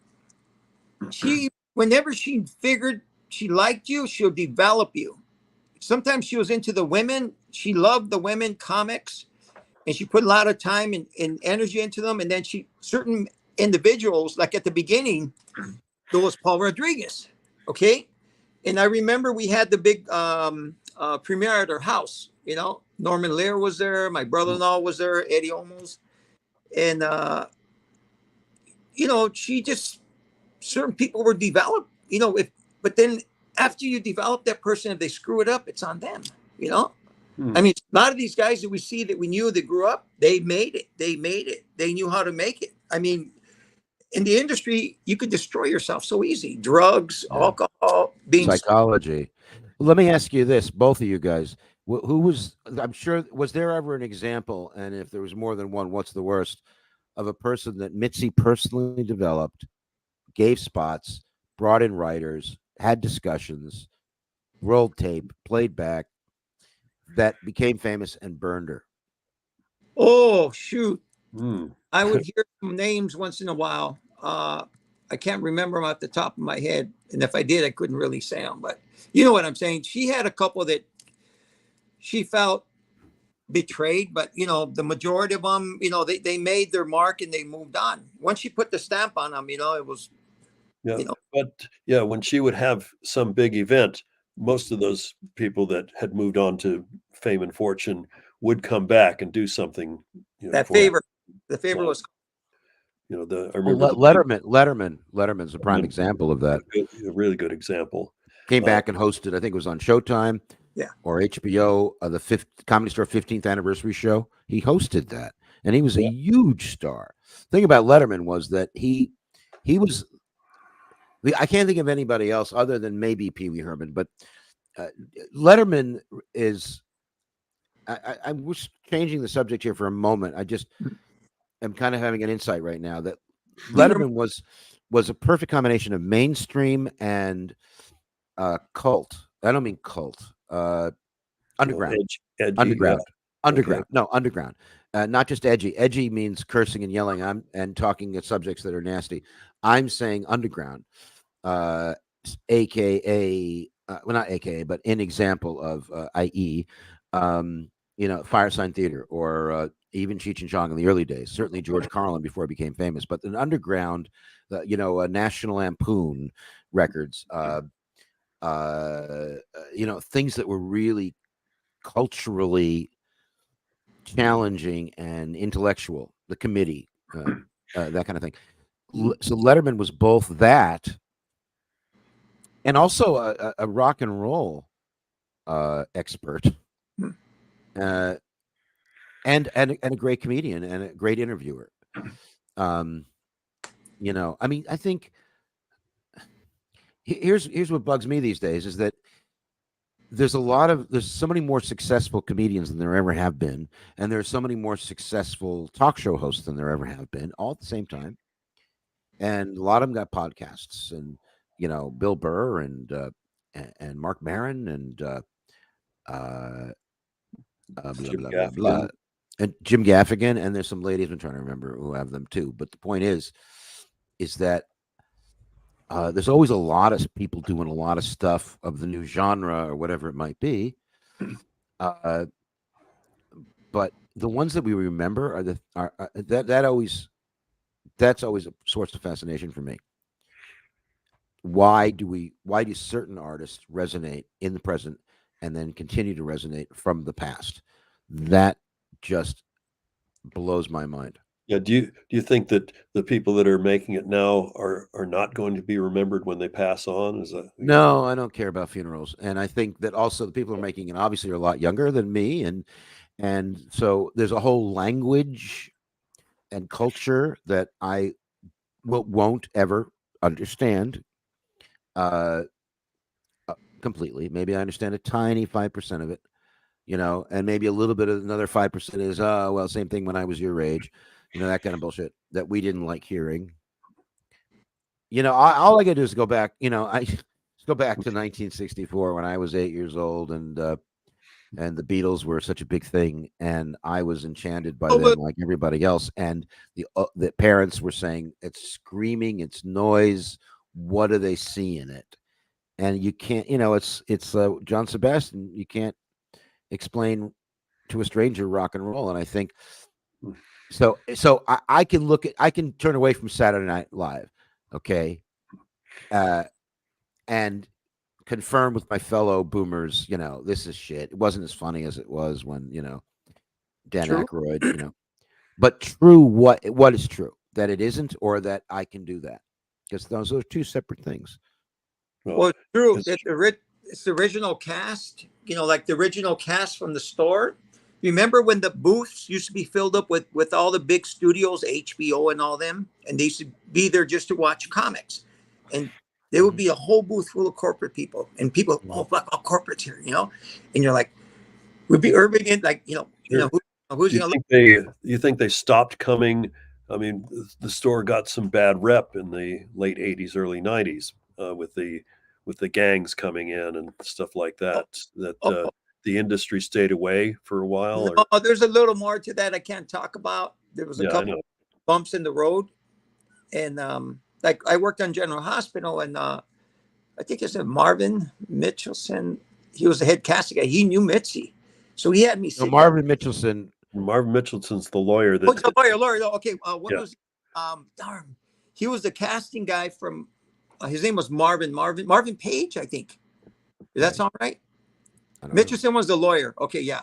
whenever she figured she liked you, she'll develop you. Sometimes she was into the women. She loved the women comics, and she put a lot of time and energy into them. And then certain individuals, like at the beginning, there was Paul Rodriguez. Okay. And I remember we had the big premiere at her house. Norman Lear was there. My brother-in-law was there, Eddie Olmos. And, she just, certain people were developed, but then after you develop that person, if they screw it up, it's on them, I mean, a lot of these guys that we see that we knew that grew up, they made it. They knew how to make it. I mean, in the industry, you could destroy yourself so easy. Drugs, alcohol, psychology. Let me ask you this, both of you guys. Who was, I'm sure, was there ever an example, and if there was more than one, what's the worst, of a person that Mitzi personally developed, gave spots, brought in writers, had discussions, rolled tape, played back, that became famous and burned her? Oh, shoot. Mm. I would hear some names once in a while. I can't remember them off the top of my head. And if I did, I couldn't really say them. But you know what I'm saying? She had a couple that she felt betrayed, but the majority of them, they made their mark and they moved on. Once she put the stamp on them, it was, Yeah. But yeah, when she would have some big event, most of those people that had moved on to fame and fortune would come back and do something. that for favor. The favor Yeah. was, I remember Letterman's a prime example of that. A really good example. Came back and hosted, I think it was on Showtime, or HBO, the Comedy Store 15th anniversary show. He hosted that, and he was a huge star. The thing about Letterman was that he was. I can't think of anybody else other than maybe Pee Wee Herman, but Letterman is. I was changing the subject here for a moment. I just am kind of having an insight right now that Letterman was a perfect combination of mainstream and cult. I don't mean cult. Underground. Edgy, Underground. yeah. Underground. Okay. No, underground. Not just edgy. Edgy means cursing and yelling. And talking at subjects that are nasty. I'm saying underground, aka well, not aka, but an example of i.e. Fire Sign Theater, or even Cheech and Chong in the early days. Certainly George Carlin before he became famous. But an underground, National Lampoon records. Things that were really culturally challenging and intellectual, the committee, that kind of thing. So Letterman was both that and also a rock and roll expert, and a great comedian and a great interviewer. I mean, I think here's what bugs me these days is that there's so many more successful comedians than there ever have been, and there's so many more successful talk show hosts than there ever have been, all at the same time. And a lot of them got podcasts, and Bill Burr and Mark Maron and blah, Jim blah, blah, Gaffigan. blah, and Jim Gaffigan, and there's some ladies I'm trying to remember who have them too. But the point is that there's always a lot of people doing a lot of stuff of the new genre or whatever it might be. But the ones that we remember are that's always a source of fascination for me. Why do certain artists resonate in the present and then continue to resonate from the past? That just blows my mind. Yeah. Do you think that the people that are making it now are not going to be remembered when they pass on? Is that No, I don't care about funerals, and I think that also the people who are making it obviously are a lot younger than me, and so there's a whole language and culture that I won't ever understand uh, completely. Maybe I understand a tiny 5% of it, and maybe a little bit of another 5% is, oh, well, same thing when I was your age, that kind of bullshit that we didn't like hearing. All I got to do is go back, I go back to 1964 when I was 8 years old, and the Beatles were such a big thing, and I was enchanted by them like everybody else. And the parents were saying, it's screaming, it's noise. What do they see in it? And you can't, it's John Sebastian. You can't explain to a stranger rock and roll. And I think so. I can turn away from Saturday Night Live, okay, and confirm with my fellow boomers, this is shit. It wasn't as funny as it was when, Dan True. Aykroyd, but true, what is true? That it isn't, or that I can do that? Because those are two separate things. Well, it's true. It's the original cast, like the original cast from the store. Remember when the booths used to be filled up with all the big studios, HBO and all them, and they used to be there just to watch comics. And there would be a whole booth full of corporate people, and people, oh, fuck, all corporates here, and you're like, we'd be urban and like, Sure. who's you going to think you think they stopped coming? I mean, the store got some bad rep in the late '80s, early '90s with the gangs coming in and stuff like that. The industry stayed away for a while. No, there's a little more to that I can't talk about. There was a couple bumps in the road, and like I worked on General Hospital, and I think it's Marvin Mitchelson. He was the head casting guy. He knew Mitzi, so he had me sit. Marvin Mitchelson's the lawyer. The lawyer. Okay, what was darn? He was the casting guy from. His name was Marvin Page, I think. Does that sound right? Mitchelson was the lawyer. Okay, yeah.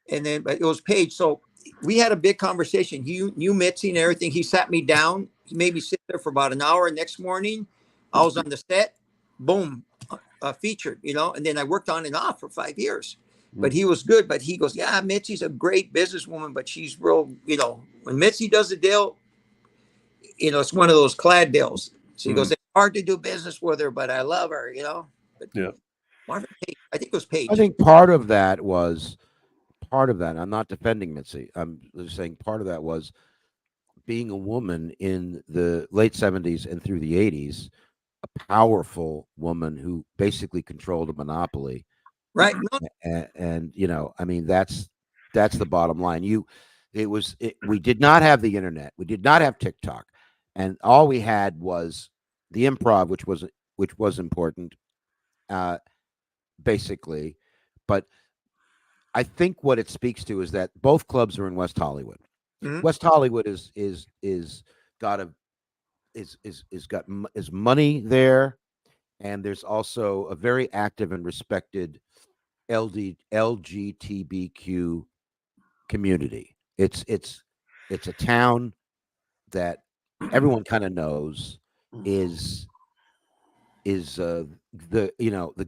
And then, but it was Page. So we had a big conversation. He knew Mitzi and everything. He sat me down. He made me sit there for about an hour. Next morning, I was on the set. Boom, featured. And then I worked on and off for 5 years. But he was good. But he goes, yeah, Mitzi's a great businesswoman, but she's real. When Mitzi does a deal, it's one of those clad deals. So he goes, it's hard to do business with her, but I love her. But yeah. Marvin Page, I think it was Page. I think part of that. I'm not defending Mitzi. I'm just saying part of that was being a woman in the late 70s and through the 80s, a powerful woman who basically controlled a monopoly. Right. And I mean, that's the bottom line. We did not have the internet. We did not have TikTok. And all we had was the improv, which was important, basically. But I think what it speaks to is that both clubs are in West Hollywood. Mm-hmm. West Hollywood is money there, and there's also a very active and respected LGBTQ community. It's a town that everyone kind of knows is the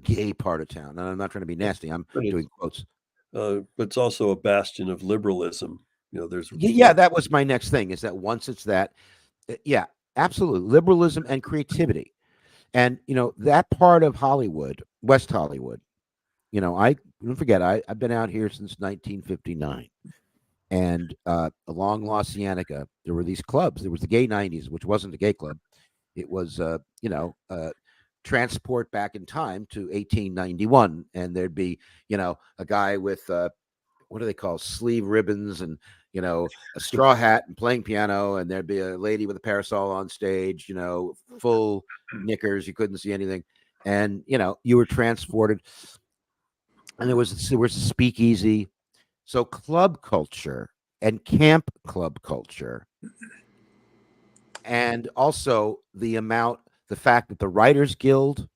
gay part of town. And I'm not trying to be nasty. I'm doing quotes. But it's also a bastion of liberalism. That was my next thing, is that once it's that, absolutely, liberalism and creativity. And that part of Hollywood, West Hollywood, I don't forget, I've been out here since 1959. And along La Cienega, there were these clubs. There was the Gay 90s, which wasn't a gay club. It was transport back in time to 1891, and there'd be a guy with what do they call sleeve ribbons, and a straw hat and playing piano, and there'd be a lady with a parasol on stage, full knickers, you couldn't see anything, and you were transported. And there was a speakeasy. So club culture and camp club culture, and also the fact that the Writers Guild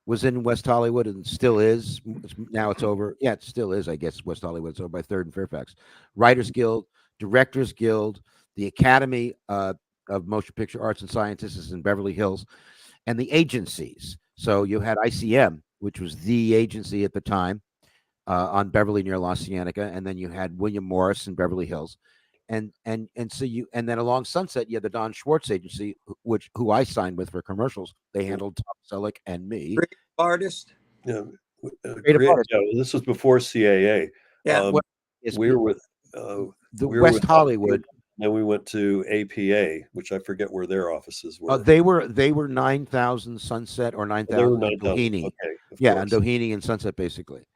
was in West Hollywood and still is. Now it's over. Yeah, it still is, I guess. West Hollywood. It's over by 3rd and Fairfax. Writers Guild, Directors Guild, the Academy of Motion Picture Arts and Sciences is in Beverly Hills, and the agencies. So you had ICM, which was the agency at the time, on Beverly near La Cienega, and then you had William Morris in Beverly Hills, and then along Sunset you had the Don Schwartz agency, who I signed with for commercials. They handled Tom Selleck and me. Creative artist. Yeah, Creative artist. yeah. This was before CAA. Yeah. We were with the West Hollywood. Then we went to APA, which I forget where their offices were. They were 9,000 Sunset or 9,000 Doheny. Okay, yeah, and Doheny and Sunset, basically.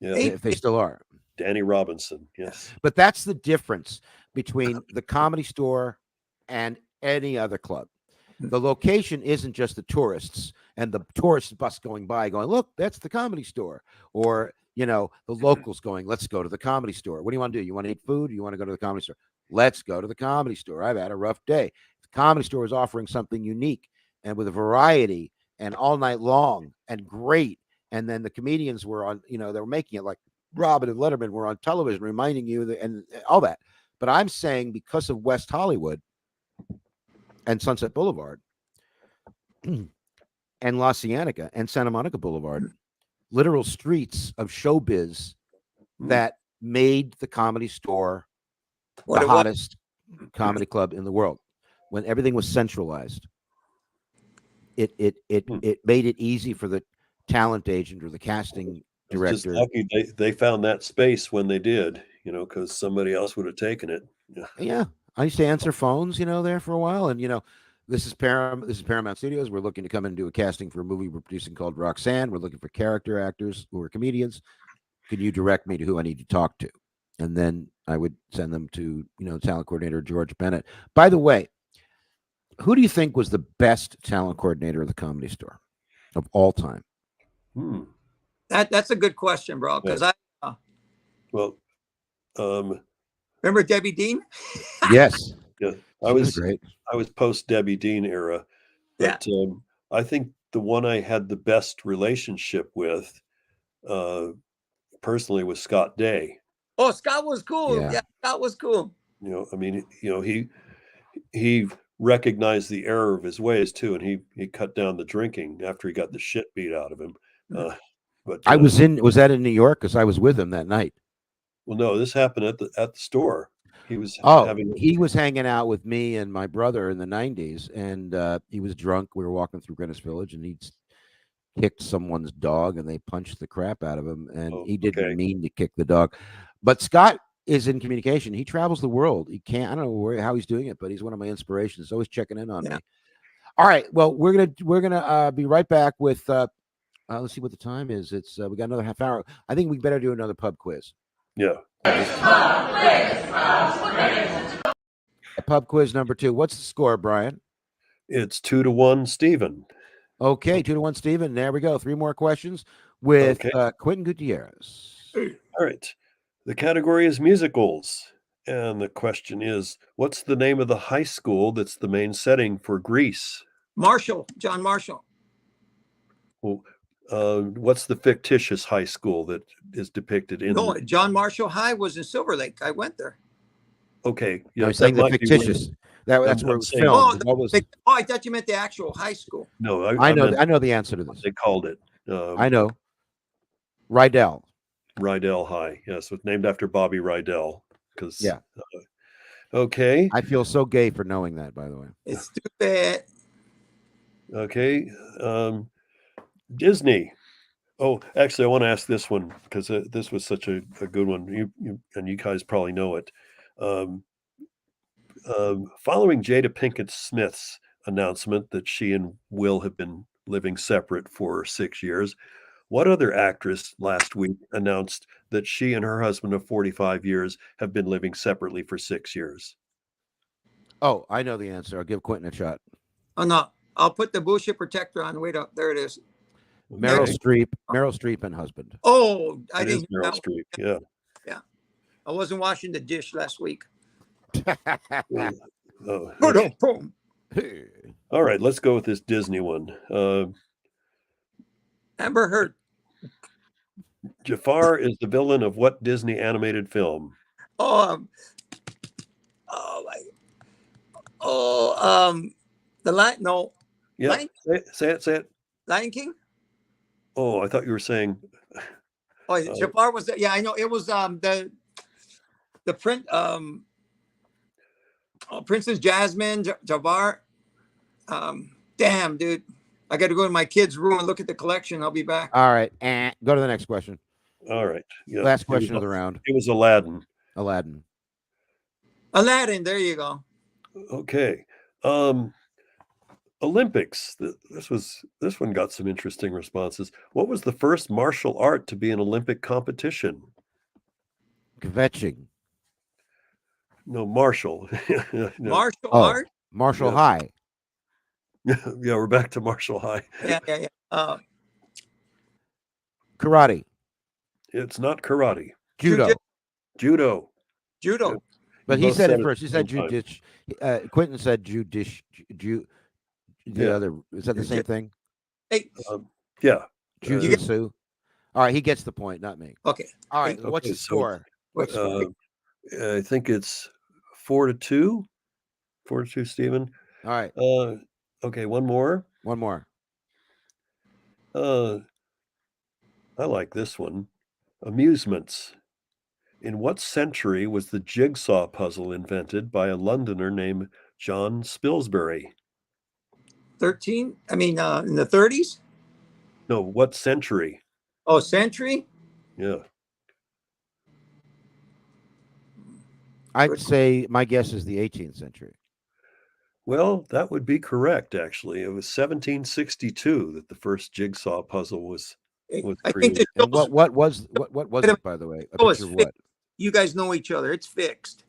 Yeah, if they still are. Danny Robinson, yes. But that's the difference between the Comedy Store and any other club. The location isn't just the tourists and the tourist bus going by going, look, that's the Comedy Store. Or, the locals going, let's go to the Comedy Store. What do you want to do? You want to eat food? You want to go to the Comedy Store? Let's go to the Comedy Store. I've had a rough day. The Comedy Store is offering something unique and with a variety and all night long and great. And then the comedians were on, they were making it like Robin and Letterman were on television, reminding you and all that. But I'm saying because of West Hollywood and Sunset Boulevard and La Cienega and Santa Monica Boulevard, literal streets of showbiz that made the Comedy Store the hottest comedy club in the world. When everything was centralized, it made it easy for the talent agent or the casting director. Just lucky they found that space when they did, because somebody else would have taken it. Yeah, I used to answer phones, there for a while, and this is Paramount Studios. We're looking to come in and do a casting for a movie we're producing called Roxanne. We're looking for character actors who are comedians. Can you direct me to who I need to talk to? And then I would send them to, talent coordinator George Bennett. By the way, who do you think was the best talent coordinator of the Comedy Store of all time? That's a good question, bro. Because remember Debbie Dean? Yes. Yeah, I was great. I was post Debbie Dean era, but I think the one I had the best relationship with, personally, was Scott Day. Oh, Scott was cool. Yeah, Scott was cool. He recognized the error of his ways too, and he cut down the drinking after he got the shit beat out of him. But was that in New York? Because I was with him that night. Well, no, this happened at the store. He was he was hanging out with me and my brother in the 90s, and he was drunk. We were walking through Greenwich Village, and he'd kicked someone's dog, and they punched the crap out of him, and he didn't mean to kick the dog. But Scott is in communication. He travels the world. I don't know how he's doing it, but he's one of my inspirations. He's always checking in on me. All right. Well, we're gonna be right back with let's see what the time is. It's we got another half hour. I think we better do another pub quiz. Yeah. Pub quiz number 2. What's the score, Brian? It's 2-1, Stephen. Okay, 2-1, Stephen. There we go. 3 more questions with Quentin Gutierrez. All right. The category is musicals. And the question is, what's the name of the high school that's the main setting for Grease? John Marshall. Well, what's the fictitious high school that is depicted in? No, John Marshall High was in Silver Lake. I went there. Okay. Yeah, I was saying the fictitious. That's where it was filmed. I thought you meant the actual high school. No, I know the answer to this. They called it. I know. Rydell High. Yes, it's named after Bobby Rydell. Okay. I feel so gay for knowing that, by the way. It's stupid. Okay. Disney. Oh, actually, I want to ask this one because this was such a good one. You guys probably know it. Following Jada Pinkett Smith's announcement that she and Will have been living separate for 6 years, What other actress last week announced that she and her husband of 45 years have been living separately for 6 years? Oh, I know the answer. I'll give Quentin a shot. Oh no, I'll put the bullshit protector on. Wait up, there it is. Meryl Okay. Streep. Meryl Streep and husband. Oh, I It is didn't hear Meryl that Streep. Yeah. one. I wasn't washing the dish last week. Oh, Boom, boom. all right, let's go with this Disney one. Amber Heard. Jafar is the villain of what Disney animated film? Oh, oh my. Oh, the Lion. No, Yeah, Lion, say it. Lion King. Oh, I thought you were saying. Oh, Jafar was. Yeah, I know. It was the print. Princess Jasmine, Jafar. Damn, dude. I got to go to my kid's room and look at the collection. I'll be back. All right. Go to the next question. All right. Yeah. Last question of the round. It was Aladdin. Aladdin. Aladdin. There you go. Okay. Olympics. This one got some interesting responses. What was the first martial art to be an Olympic competition? Kvetching. No, martial. No. Martial Oh. art. Martial Yeah. High. Yeah, we're back to martial high. Yeah. Karate. It's not karate. Judo. Judo. Judo. Yeah. But You he both said it at first. He the said same time. judish. Quentin said judish. The Yeah. other. Is that the same thing? Hey. Yeah. Jujitsu. All right. He gets the point, not me. Okay. All right. What's Okay, the score? What's I think it's 4-2. 4-2, Stephen. All right. Okay, one more. One more. I like this one. Amusements. In what century was the jigsaw puzzle invented by a Londoner named John Spilsbury? 13? I mean, in the 30s? No, what century? Oh, century? Yeah. I'd say my guess is the 18th century. Well, that would be correct, actually. It was 1762 that the first jigsaw puzzle was I think created. the And what was it, by the way? A show is picture of fixed. what? You guys know each other. It's fixed.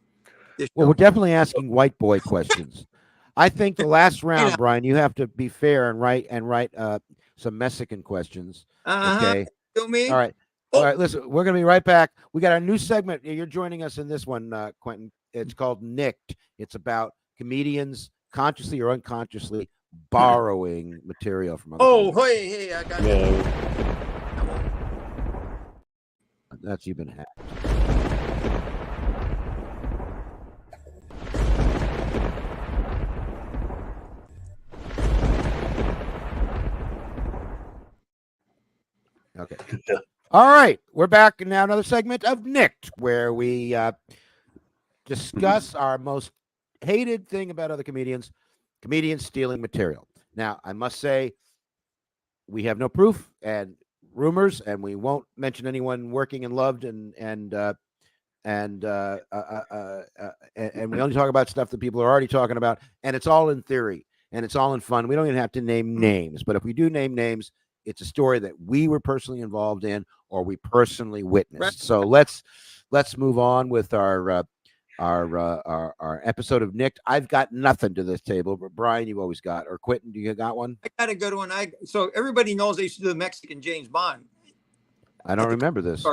This Well, show. we're definitely asking white boy questions. I think the last round, Brian, you have to be fair and write some Mexican questions. Okay. Do me? All right. All right. Listen, we're gonna be right back. We got our new segment. You're joining us in this one, Quentin. It's called Nicked. It's about comedians consciously or unconsciously borrowing material from other Oh, comedians. hey, I got Yeah. That's you've been hacked. Okay. All right. We're back now. Another segment of Nicked, where we discuss our most hated thing about other comedians stealing material. Now, I must say, we have no proof and rumors, and we won't mention anyone working and loved, and we only talk about stuff that people are already talking about, and it's all in theory and it's all in fun. We don't even have to name names, but if we do name names, it's a story that we were personally involved in or we personally witnessed. Right. So let's move on with our episode of Nicked. I've got nothing to this table, but Brian, you've always got, or Quentin, do you got one? I got a good one. So everybody knows I used to do the Mexican James Bond. I don't remember this.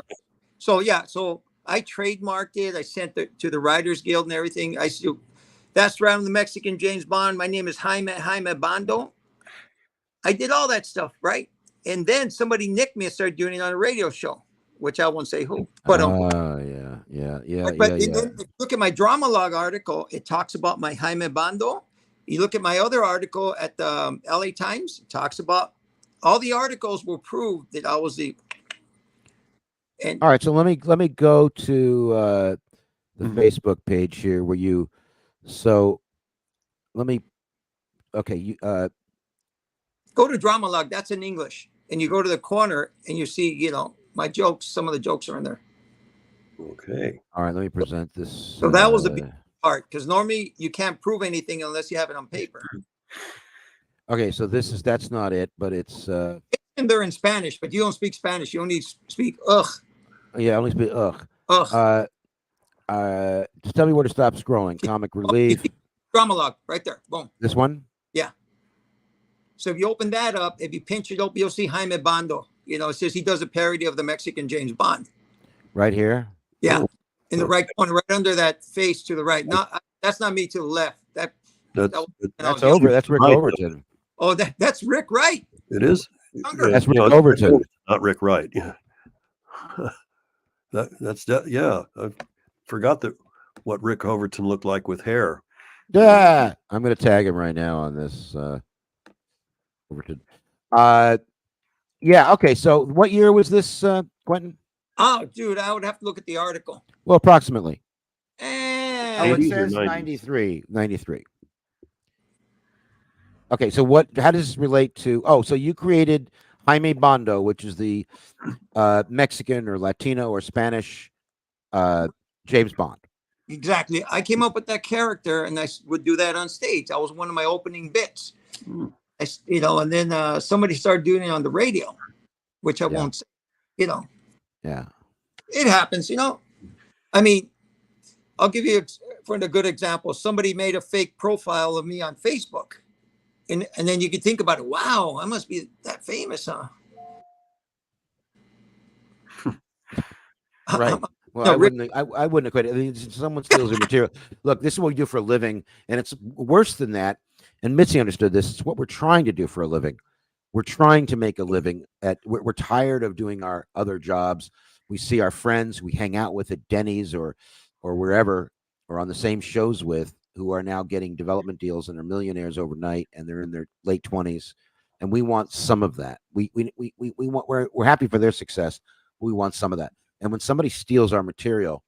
So yeah, so I trademarked it. I sent it to the Writers Guild and everything. I still, that's around the Mexican James Bond. My name is Jaime Bando. I did all that stuff, right? And then somebody nicked me and started doing it on a radio show, which I won't say who. But yeah. Then if you look at my drama log article, it talks about my Jaime Bando. You look at my other article at the LA Times, it talks about all the articles will prove that I was the. And all right, so let me go to the Facebook page here where you. So let me. Okay, you go to drama log. That's in English, and you go to the corner and you see, you know, my jokes. Some of the jokes are in there. Okay. All right, let me present this. So that was the big part, because normally you can't prove anything unless you have it on paper. Okay, so that's not it, but it's. And they're in Spanish, but you don't speak Spanish. You only speak ugh. Yeah, only speak ugh. Ugh. Just tell me where to stop scrolling. Comic Relief. Drama log right there. Boom. This one? Yeah. So if you open that up, if you pinch it up, you'll see Jaime Bando. You know, it says he does a parody of the Mexican James Bond. Right here? Yeah. Cool. In the right corner, right under that face to the right. Not that's not me to the left. That's over. That's Rick right. Overton. Oh, that's Rick Wright. It is. Younger. That's Rick You know, Overton. not Rick Wright. Yeah. Yeah. I forgot what Rick Overton looked like with hair. Yeah. I'm going to tag him right now on this. Overton. Yeah. Okay. So what year was this, Quentin? Oh, dude, I would have to look at the article. Well, approximately. Oh, it 80s or says 90s? 93. 93. Okay, so how does this relate to? Oh, so you created Jaime Bando, which is the Mexican or Latino or Spanish James Bond. Exactly. I came up with that character, and I would do that on stage. That was one of my opening bits. And then somebody started doing it on the radio, which I won't say. Yeah. It happens. I mean, I'll give you for a good example. Somebody made a fake profile of me on Facebook. And then you can think about it. Wow, I must be that famous, huh? Right. Well, No, I wouldn't have quit. I mean, someone steals your material. Look, this is what we do for a living, and it's worse than that. And Mitzi understood this. It's what we're trying to do for a living. We're trying to make a living. We're tired of doing our other jobs. We see our friends we hang out with at Denny's or wherever, or on the same shows with, who are now getting development deals and are millionaires overnight, and they're in their late 20s, and we want some of that. We want, we're happy for their success. We want some of that. And when somebody steals our material,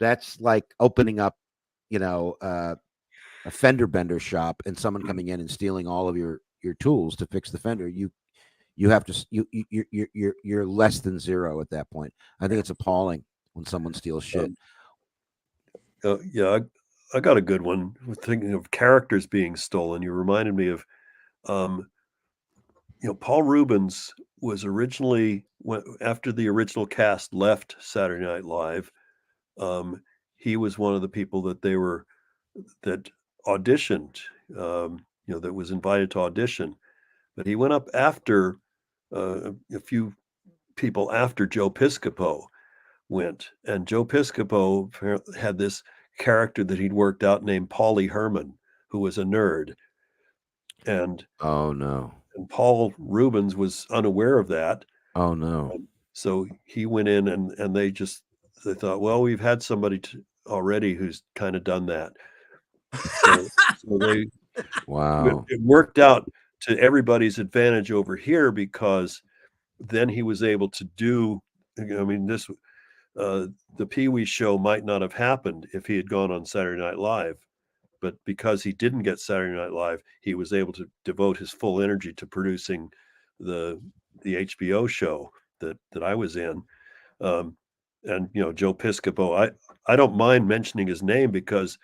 that's like opening up, a fender bender shop and someone coming in and stealing all of your tools to fix the fender. You have to you're less than zero at that point. I think it's appalling when someone steals shit. Yeah, I got a good one. Thinking of characters being stolen, you reminded me of, Paul Rubens was originally, after the original cast left Saturday Night Live, he was one of the people that auditioned, that was invited to audition. But he went up after a few people after Joe Piscopo went, and Joe Piscopo had this character that he'd worked out named Paulie Herman, who was a nerd. And oh no. And Paul Rubens was unaware of that. Oh no. So he went in and they thought, well, we've had somebody already who's kind of done that. So they wow. It worked out to everybody's advantage over here, because then he was able to do, the Pee-wee show might not have happened if he had gone on Saturday Night Live, but because he didn't get Saturday Night Live, he was able to devote his full energy to producing the HBO show that I was in. And Joe Piscopo, I don't mind mentioning his name because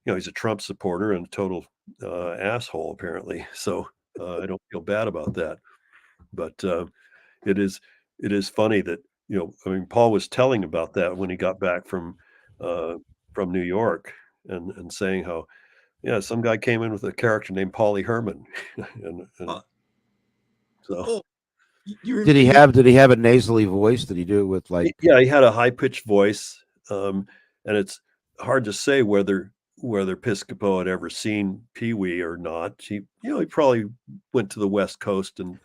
he's a Trump supporter and a total asshole apparently. So I don't feel bad about that. But it is funny that Paul was telling about that when he got back from New York and saying how some guy came in with a character named Paulie Herman, and so. Did he have a nasally voice? Did he do it with like? Yeah, he had a high pitched voice, and it's hard to say whether Piscopo had ever seen Pee-wee or not. He probably went to the West Coast and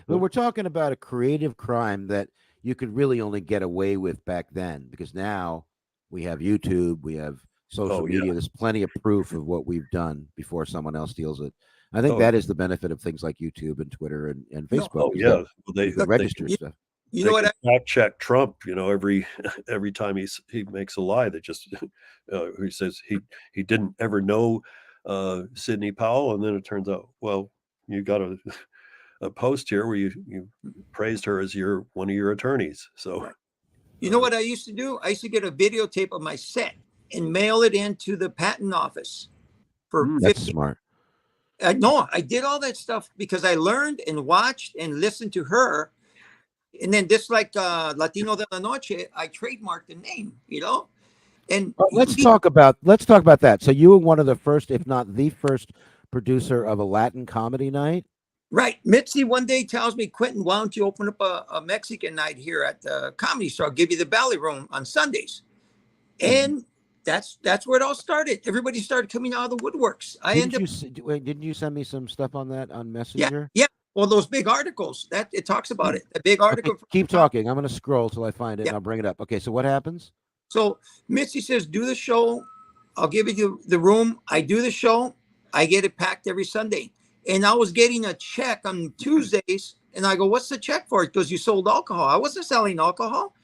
we're talking about a creative crime that you could really only get away with back then, because now we have YouTube, we have social media. Yeah. There's plenty of proof of what we've done before someone else steals it. I think that is the benefit of things like YouTube and Twitter and Facebook. They register stuff. You know what? Fact check Trump. Every time he makes a lie, that just he says he didn't ever know Sidney Powell, and then it turns out, well, you got a post here where you praised her as one of your attorneys. So, you know what I used to do? I used to get a videotape of my set and mail it into the patent office for That's smart. No, I did all that stuff because I learned and watched and listened to her. And then just like Latino de la Noche, I trademarked the name, you know? And Well, let's talk about that. So you were one of the first, if not the first, producer of a Latin comedy night. right. Mitzi one day tells me, Quentin, why don't you open up a Mexican night here at the Comedy Store? I'll give you the Belly Room on Sundays. And that's where it all started. Everybody started coming out of the woodworks. Didn't you send me some stuff on that on Yeah, Messenger? yeah. Well, those big articles that it talks about it. A big article. Okay, keep talking. I'm going to scroll till I find it, Yeah. and I'll bring it up. Okay, so what happens? So Mitzi says, do the show. I'll give you the room. I do the show. I get it packed every Sunday. And I was getting a check on Tuesdays. And I go, what's the check for? Because you sold alcohol. I wasn't selling alcohol.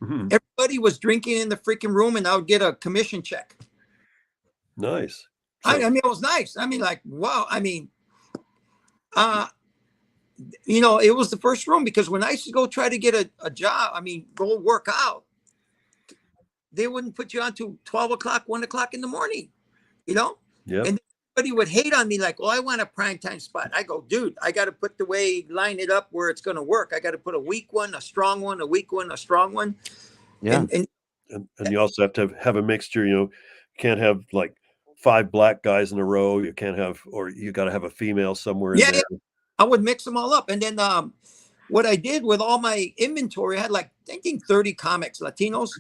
Mhm. Everybody was drinking in the freaking room, and I would get a commission check. Nice. I mean, it was nice. I mean, like, wow. I mean, you know, it was the first room because when I used to go try to get a job, I mean, go work out, they wouldn't put you on to 12 o'clock, 1 o'clock in the morning, you know? Yeah. And everybody would hate on me like, oh, I want a prime time spot. I go, dude, I got to put the way, line it up where it's going to work. I got to put a weak one, a strong one, a weak one, a strong one. Yeah. And you also have to have a mixture. You can't have like 5 black guys in a row. You can't have, or you got to have a female somewhere in Yeah, there. yeah. I would mix them all up. And then what I did with all my inventory, I had like, I think 30 comics, Latinos.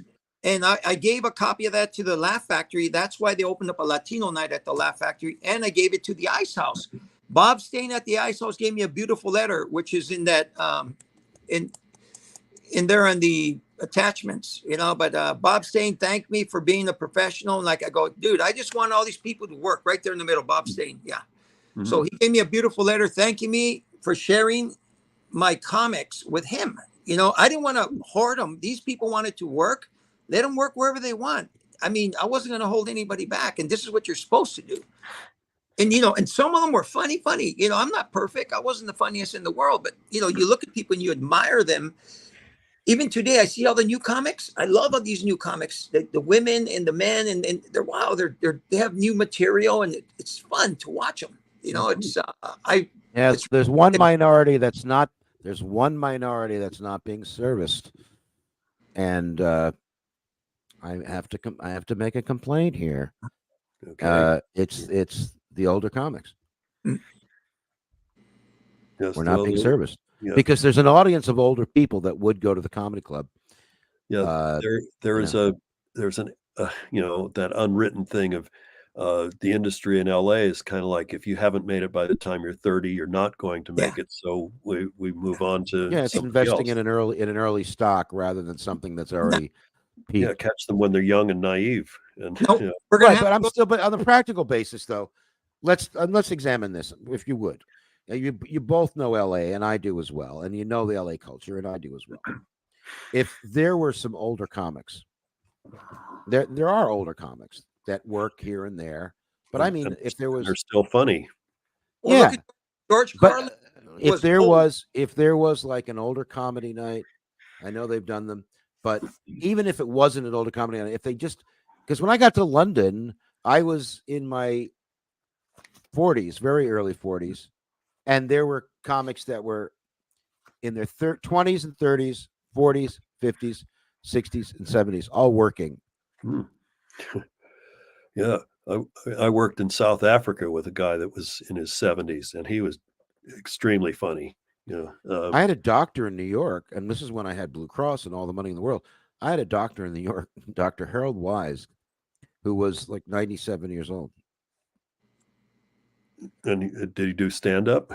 And I gave a copy of that to the Laugh Factory. That's why they opened up a Latino night at the Laugh Factory. And I gave it to the Ice House. Bob Stain at the Ice House gave me a beautiful letter, which is in that, in there on the attachments, you know. But Bob Stain thanked me for being a professional. And like I go, dude, I just want all these people to work right there in the middle. Bob Stain. Yeah. Mhm. So he gave me a beautiful letter thanking me for sharing my comics with him. You know, I didn't want to hoard them. These people wanted to work. Let them work wherever they want. I mean, I wasn't going to hold anybody back. And this is what you're supposed to do. And, you know, and some of them were funny. You know, I'm not perfect. I wasn't the funniest in the world. But, you know, you look at people and you admire them. Even today, I see all the new comics. I love all these new comics, the women and the men. And they're, wow, they have new material. And it's fun to watch them. You know, it's, there's one minority that's not, being serviced. And I have to make a complaint here. Okay. It's the older comics. Yes, We're not being serviced yeah. because there's an audience of older people that would go to the comedy club. Yeah, there's an you know, that unwritten thing of the industry in LA is kind of like if you haven't made it by the time you're 30, you're not going to make it. So we move on to it's investing in an early stock rather than something that's already peaked. Yeah, catch them when they're young and naive. And nope. you know. We're gonna but on the practical basis though, let's examine this if you would. You both know LA and I do as well, and you know the LA culture and I do as well. If there were some older comics, there are older comics that work here and there, but I mean, if there was, they're still funny. Well, look at George Carlin. If there was like an older comedy night, I know they've done them, but even if it wasn't an older comedy night, if they just, because when I got to London, I was in my 40s, very early 40s, and there were comics that were in their 20s and 30s, 40s, 50s, 60s, and 70s, all working. Yeah, I worked in South Africa with a guy that was in his 70s, and he was extremely funny. You know, I had a doctor in New York, and this is when I had Blue Cross and all the money in the world. I had a doctor in New York, Dr. Harold Wise, who was like 97 years old. And did he do stand up?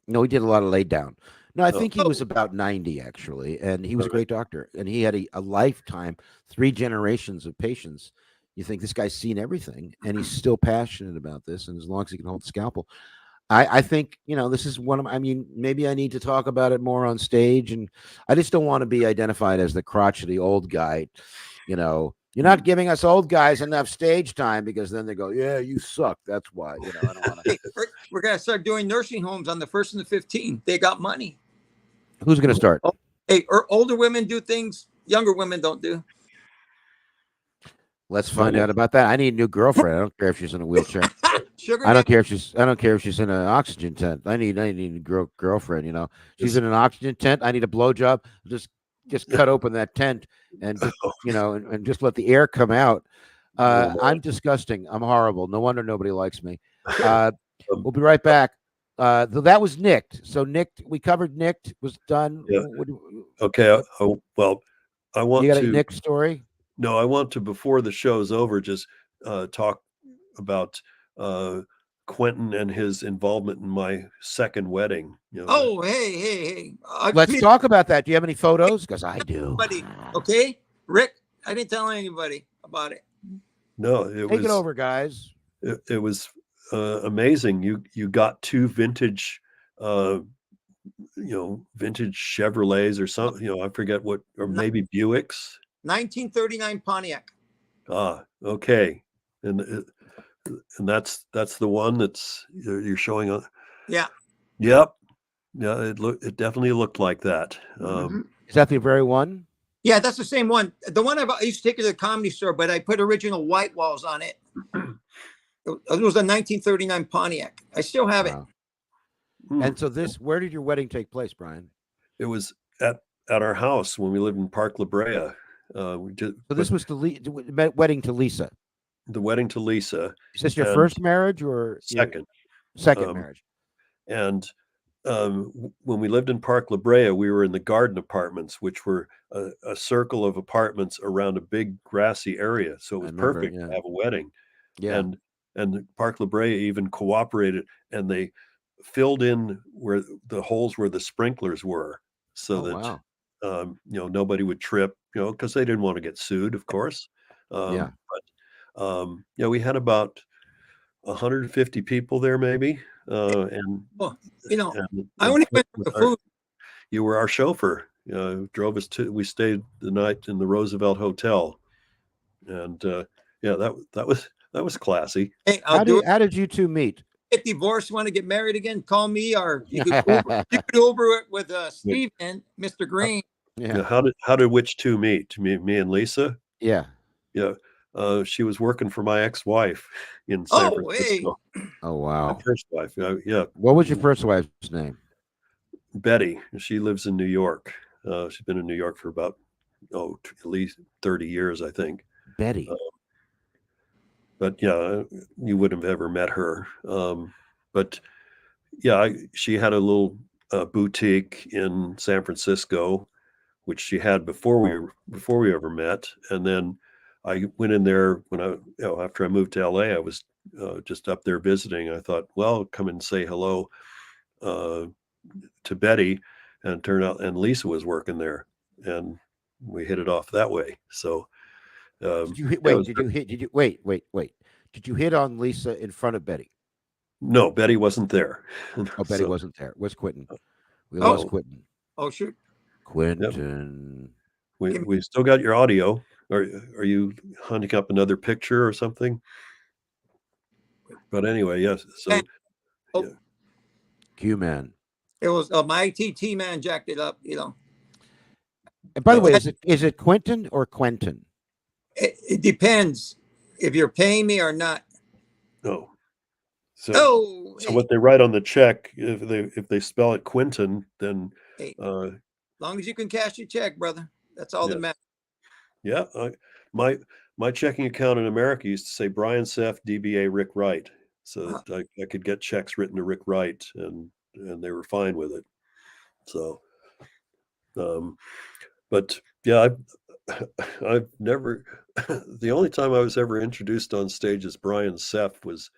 No, he did a lot of lay down. No, I think he was about 90 actually, and he was a great doctor, and he had a lifetime, 3 generations of patients. You think this guy's seen everything, and he's still passionate about this, and as long as he can hold the scalpel, I think, you know, this is one of, I mean, maybe I need to talk about it more on stage, and I just don't want to be identified as the crotchety old guy. You know, you're not giving us old guys enough stage time, because then they go, yeah, you suck. That's why, you know, I don't want to. Hey, we're going to start doing nursing homes on the 1st and the 15th. They got money. Who's going to start? Hey, older women do things younger women don't do. Let's find out about that. I need a new girlfriend. I don't care if she's in a wheelchair. Sugar I don't daddy. care if she's in an oxygen tent. I need a girlfriend. You know, she's in an oxygen tent. I need a blowjob. Just cut open that tent and just and just let the air come out. I'm disgusting. I'm horrible. No wonder nobody likes me. We'll be right back. That was Nicked. So Nicked, we covered Nicked, was done. Yeah. Okay. Well, I want You got to a Nick story? No, I want to, before the show's over, just talk about Quentin and his involvement in my second wedding. Oh, hey. Let's Please, talk about that. Do you have any photos? Because I do. buddy. Okay, Rick. I didn't tell anybody about it. No, Take it over, guys. It was amazing. You got two vintage, vintage Chevrolets or something. I forget what, or maybe Buicks. 1939 Pontiac. Ah, okay, and that's the one that's you're showing on. Yeah. Yep. Yeah, it definitely looked like that. Is that the very one? Yeah, that's the same one. The one I used to take to the Comedy Store, but I put original white walls on it. It was a 1939 Pontiac. I still have it. And so where did your wedding take place, Brian? It was at our house when we lived in Park La Brea. This was the wedding to Lisa. The wedding to Lisa. Is this your first marriage or second? Second marriage. And when we lived in Park La Brea, we were in the garden apartments, which were a circle of apartments around a big grassy area. So it was perfect to have a wedding. Yeah. And Park La Brea even cooperated, and they filled in where the holes where the sprinklers were, so that nobody would trip, because they didn't want to get sued, of course. But we had about 150 people there, maybe. And I only went for the food. You were our chauffeur. Drove us we stayed the night in the Roosevelt Hotel, and that was classy. Hey, how did you two meet? Get divorced, want to get married again? Call me, or you could Uber it with Steve and Mr. Green. Yeah. How did which two meet? Me and Lisa. Yeah. Yeah. She was working for my ex-wife in San Francisco. Hey. Oh wow. My first wife. Yeah. What was your first wife's name? Betty. She lives in New York. She's been in New York for about at least 30 years, I think. Betty. But yeah, you wouldn't have ever met her. But yeah, she had a little boutique in San Francisco, which she had before we ever met. And then I went in there when after I moved to LA. I was just up there visiting. I thought, well, come and say hello to Betty, and it turned out, and Lisa was working there, and we hit it off that way. So. Did you hit on Lisa in front of Betty? No, Betty wasn't there. Oh, Betty wasn't there. Where's Quentin? We lost Quentin. Oh, shoot. Quentin. Yep. We still got your audio. Are you hunting up another picture or something? But anyway, yes. So Q-Man. It was my ITT man jacked it up, And by the way, is it Quentin or Quentin? It depends if you're paying me or not. Oh. So what they write on the check, if they spell it Quentin, then as long as you can cash your check, brother, that's all that matters. Yeah, my checking account in America used to say Brian Seff, DBA Rick Wright, so that I could get checks written to Rick Wright, and they were fine with it. So, but yeah, I've never. The only time I was ever introduced on stage as Brian Seff was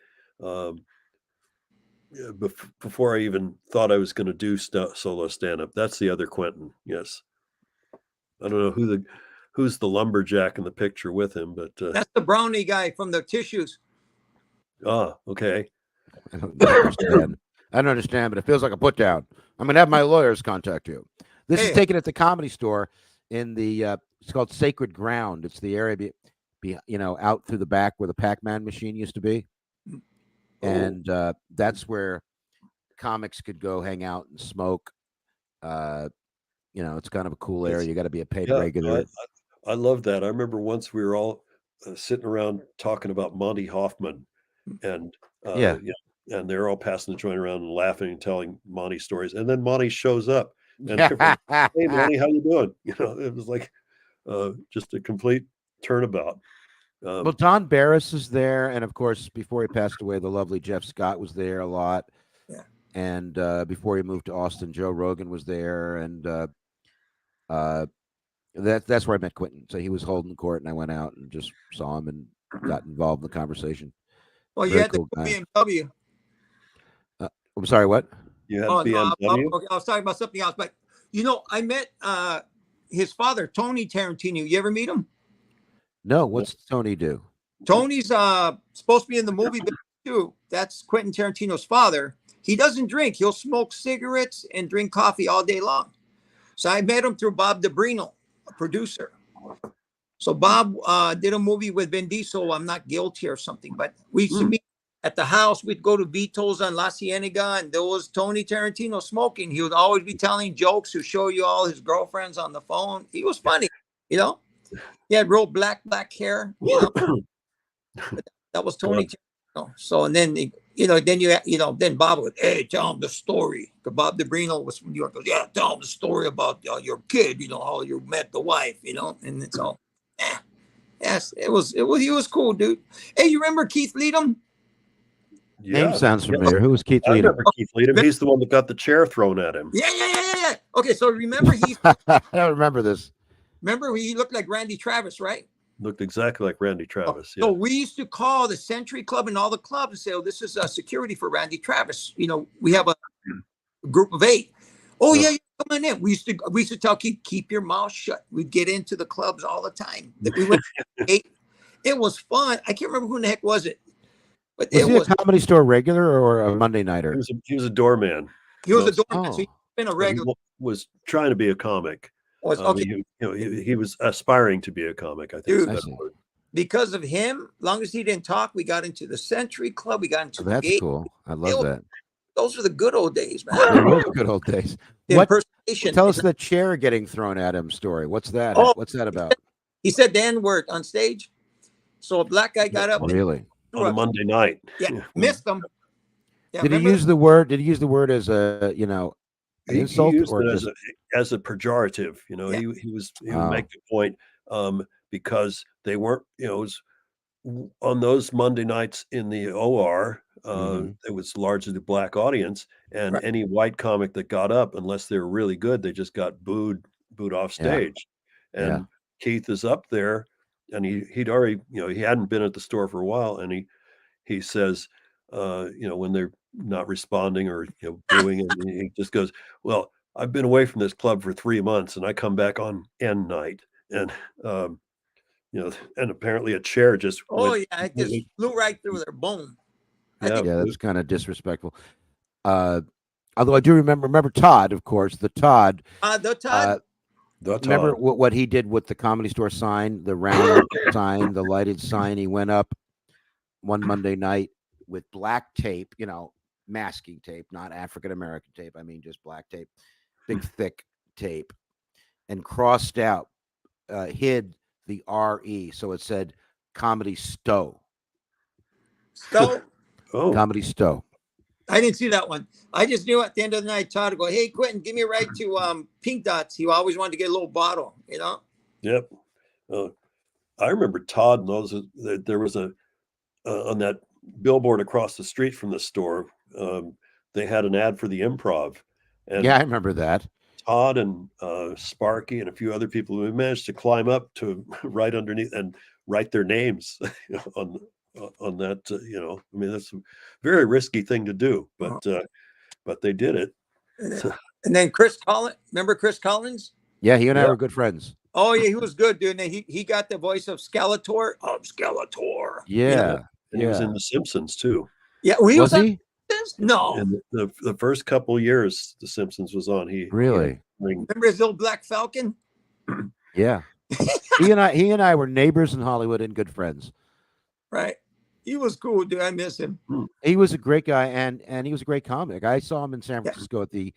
before I even thought I was going to do solo stand-up. That's the other Quentin. Yes, I don't know who's the lumberjack in the picture with him, but that's the brownie guy from the tissues. Ah, okay. I don't understand, but it feels like a put down. I'm gonna have my lawyers contact you. This is taken at the Comedy Store in the it's called Sacred Ground. It's the area out through the back where the Pac-Man machine used to be. And that's where comics could go hang out and smoke. It's kind of a cool area. You got to be a paid regular. I love that. I remember once we were all sitting around talking about Monty Hoffman, and Yeah. and they're all passing the joint around and laughing and telling Monty stories, and then Monty shows up, and Yeah. everyone's, hey Monty, how you doing? It was like just a complete turnabout. Well, Don Barris is there, and of course, before he passed away, the lovely Jeff Scott was there a lot. Yeah. And before he moved to Austin, Joe Rogan was there, and that's where I met Quentin. So he was holding court, and I went out and just saw him and got involved in the conversation. Well, you Very had cool the guy. BMW. I'm sorry, what? You had Oh, BMW. no, okay, I was talking about something else, but I met his father, Tony Tarantino. You ever meet him? No, what's Tony do? Tony's supposed to be in the movie too. That's Quentin Tarantino's father. He doesn't drink. He'll smoke cigarettes and drink coffee all day long. So I met him through Bob DeBrino, a producer. So Bob did a movie with Vin Diesel, I'm Not Guilty or something. But we used to meet at the house. We'd go to Vito's on La Cienega, and there was Tony Tarantino smoking. He would always be telling jokes to show you all his girlfriends on the phone. He was funny, He had real black hair, That was Tony Tarantino. So, and then, then Bob would, hey, tell him the story. Because Bob DeBrino was from New York. Goes, yeah, tell him the story about your kid, how you met the wife, and it's all, yes, he was cool, dude. Hey, you remember Keith Leadham? Name sounds familiar. Who was Keith I Leadham? remember Keith Leadham. He's the one that got the chair thrown at him. Yeah. Okay, so remember I don't remember this. Remember he looked like Randy Travis, right? Looked exactly like Randy Travis. So we used to call the Century Club and all the clubs and say, oh, this is security for Randy Travis. We have a group of 8. Oh, yeah, come on in. We used to tell keep your mouth shut. We'd get into the clubs all the time. We went to 8. It was fun. I can't remember who in the heck was it. But Was he a Comedy Store regular or a Monday nighter? He was a doorman. He was a doorman. So he's been a regular. He was trying to be a comic. He was aspiring to be a comic, I think. Dude, because of him, long as he didn't talk, we got into the Century Club. We got into the That's cool. I love that. Those were the good old days, man. They were the good old days. Tell us the chair getting thrown at him story. What's that? What's that about? He said the N-word on stage. So a black guy got up. Really? On a Monday night. Yeah, missed him. Yeah, did he use the word? Did he use the word as a insult, he used or it as a pejorative? He would make the point because they weren't. It was on those Monday nights in the OR. It was largely the black audience, and any white comic that got up, unless they were really good, they just got booed off stage. And Keith is up there. And he'd already, he hadn't been at the store for a while, and he says, when they're not responding or booing, and he just goes, "Well, I've been away from this club for 3 months, and I come back on end night, and and apparently a chair just it just flew right through their bone." Yeah, that was kind of disrespectful. Although I do remember Todd, of course, the Todd. Remember what he did with the Comedy Store sign, the round sign, the lighted sign? He went up one Monday night with black tape, masking tape, not African American tape. I mean, just black tape, big, thick tape, and crossed out, hid the R-E. So it said Comedy Stowe. Comedy Stowe. I didn't see that one. I just knew at the end of the night, Todd would go, "Hey, Quentin, give me a ride to Pink Dots." He always wanted to get a little bottle, Yep. I remember Todd knows that there was on that billboard across the street from the store. They had an ad for the Improv. And I remember that. Todd and Sparky and a few other people who managed to climb up to right underneath and write their names on that. I mean, that's a very risky thing to do, but they did it. And then Chris Collins, remember Chris Collins? Yeah, he and I were good friends. Oh yeah, he was good, dude. And he got the voice of Skeletor. Skeletor. Yeah, and he was in The Simpsons too. Yeah, was he? No. And the first couple years The Simpsons was on, he really remember his little black falcon? Yeah. he and I were neighbors in Hollywood and good friends. Right. He was cool, dude. I miss him. He was a great guy, and he was a great comic. I saw him in San Francisco at the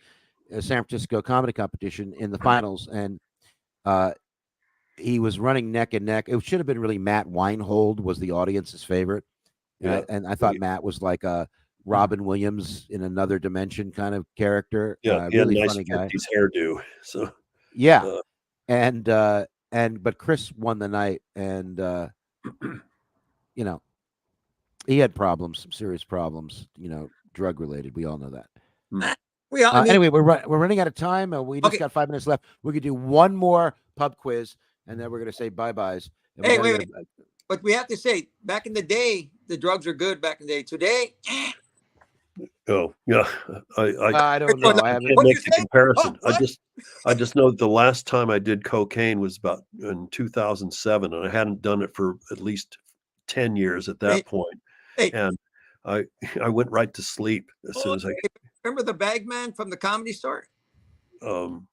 San Francisco Comedy Competition in the finals, and he was running neck and neck. It should have been really Matt Weinhold was the audience's favorite. Yeah. And I thought Matt was like a Robin Williams in another dimension kind of character. Yeah, he had a Really nice funny guy. 50s hairdo. So Yeah. uh, But Chris won the night, and you know, he had problems, some serious problems, drug related. We all know that. I mean, Anyway, we're running out of time. We just Okay. got 5 minutes left. We could do one more pub quiz, and then we're going to say bye-byes. And we Hey, gotta wait, get but we have to say, back in the day, the drugs were good. Back in the day, today, oh yeah, I don't know. I haven't. can't What'd make you the say? comparison. What? I just know that the last time I did cocaine was about in 2007, and I hadn't done it for at least 10 years at that point. Hey. And I went right to sleep as soon as I remember the bag man from the Comedy Store? You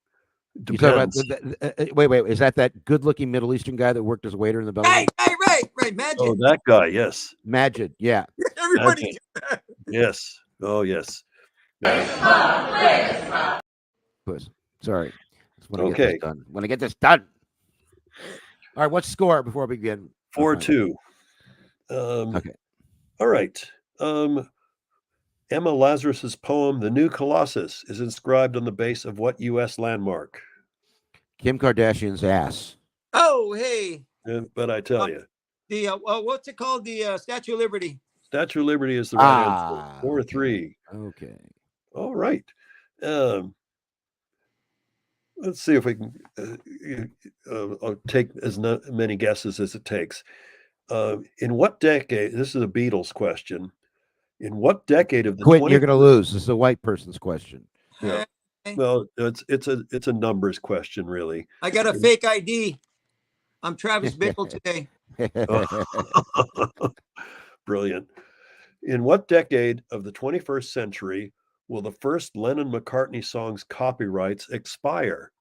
talk about depends. wait. Is that good-looking Middle Eastern guy that worked as a waiter in the Bellevue? Right. Magic. Oh, that guy, yes. Majid, yeah. Everybody. Magic. Yes. Oh, yes. Quiz. Sorry. Just want to Okay. get this done. Want to get this done. All right. What's the score before we begin? 4-2. Okay. All right. Emma Lazarus's poem, The New Colossus, is inscribed on the base of what U.S. landmark? Kim Kardashian's ass. Oh, hey. But I tell you, The what's it called? The Statue of Liberty. Statue of Liberty is the right answer. 4-3. Okay. All right. Let's see if we can I'll take as many guesses as it takes. In what decade? This is a Beatles question. In what decade of the Quentin, you're going to lose. This is a white person's question. Yeah. Well, it's a numbers question, really. I got a fake ID. I'm Travis Bickle today. Brilliant. In what decade of the 21st century will the first Lennon-McCartney song's copyrights expire?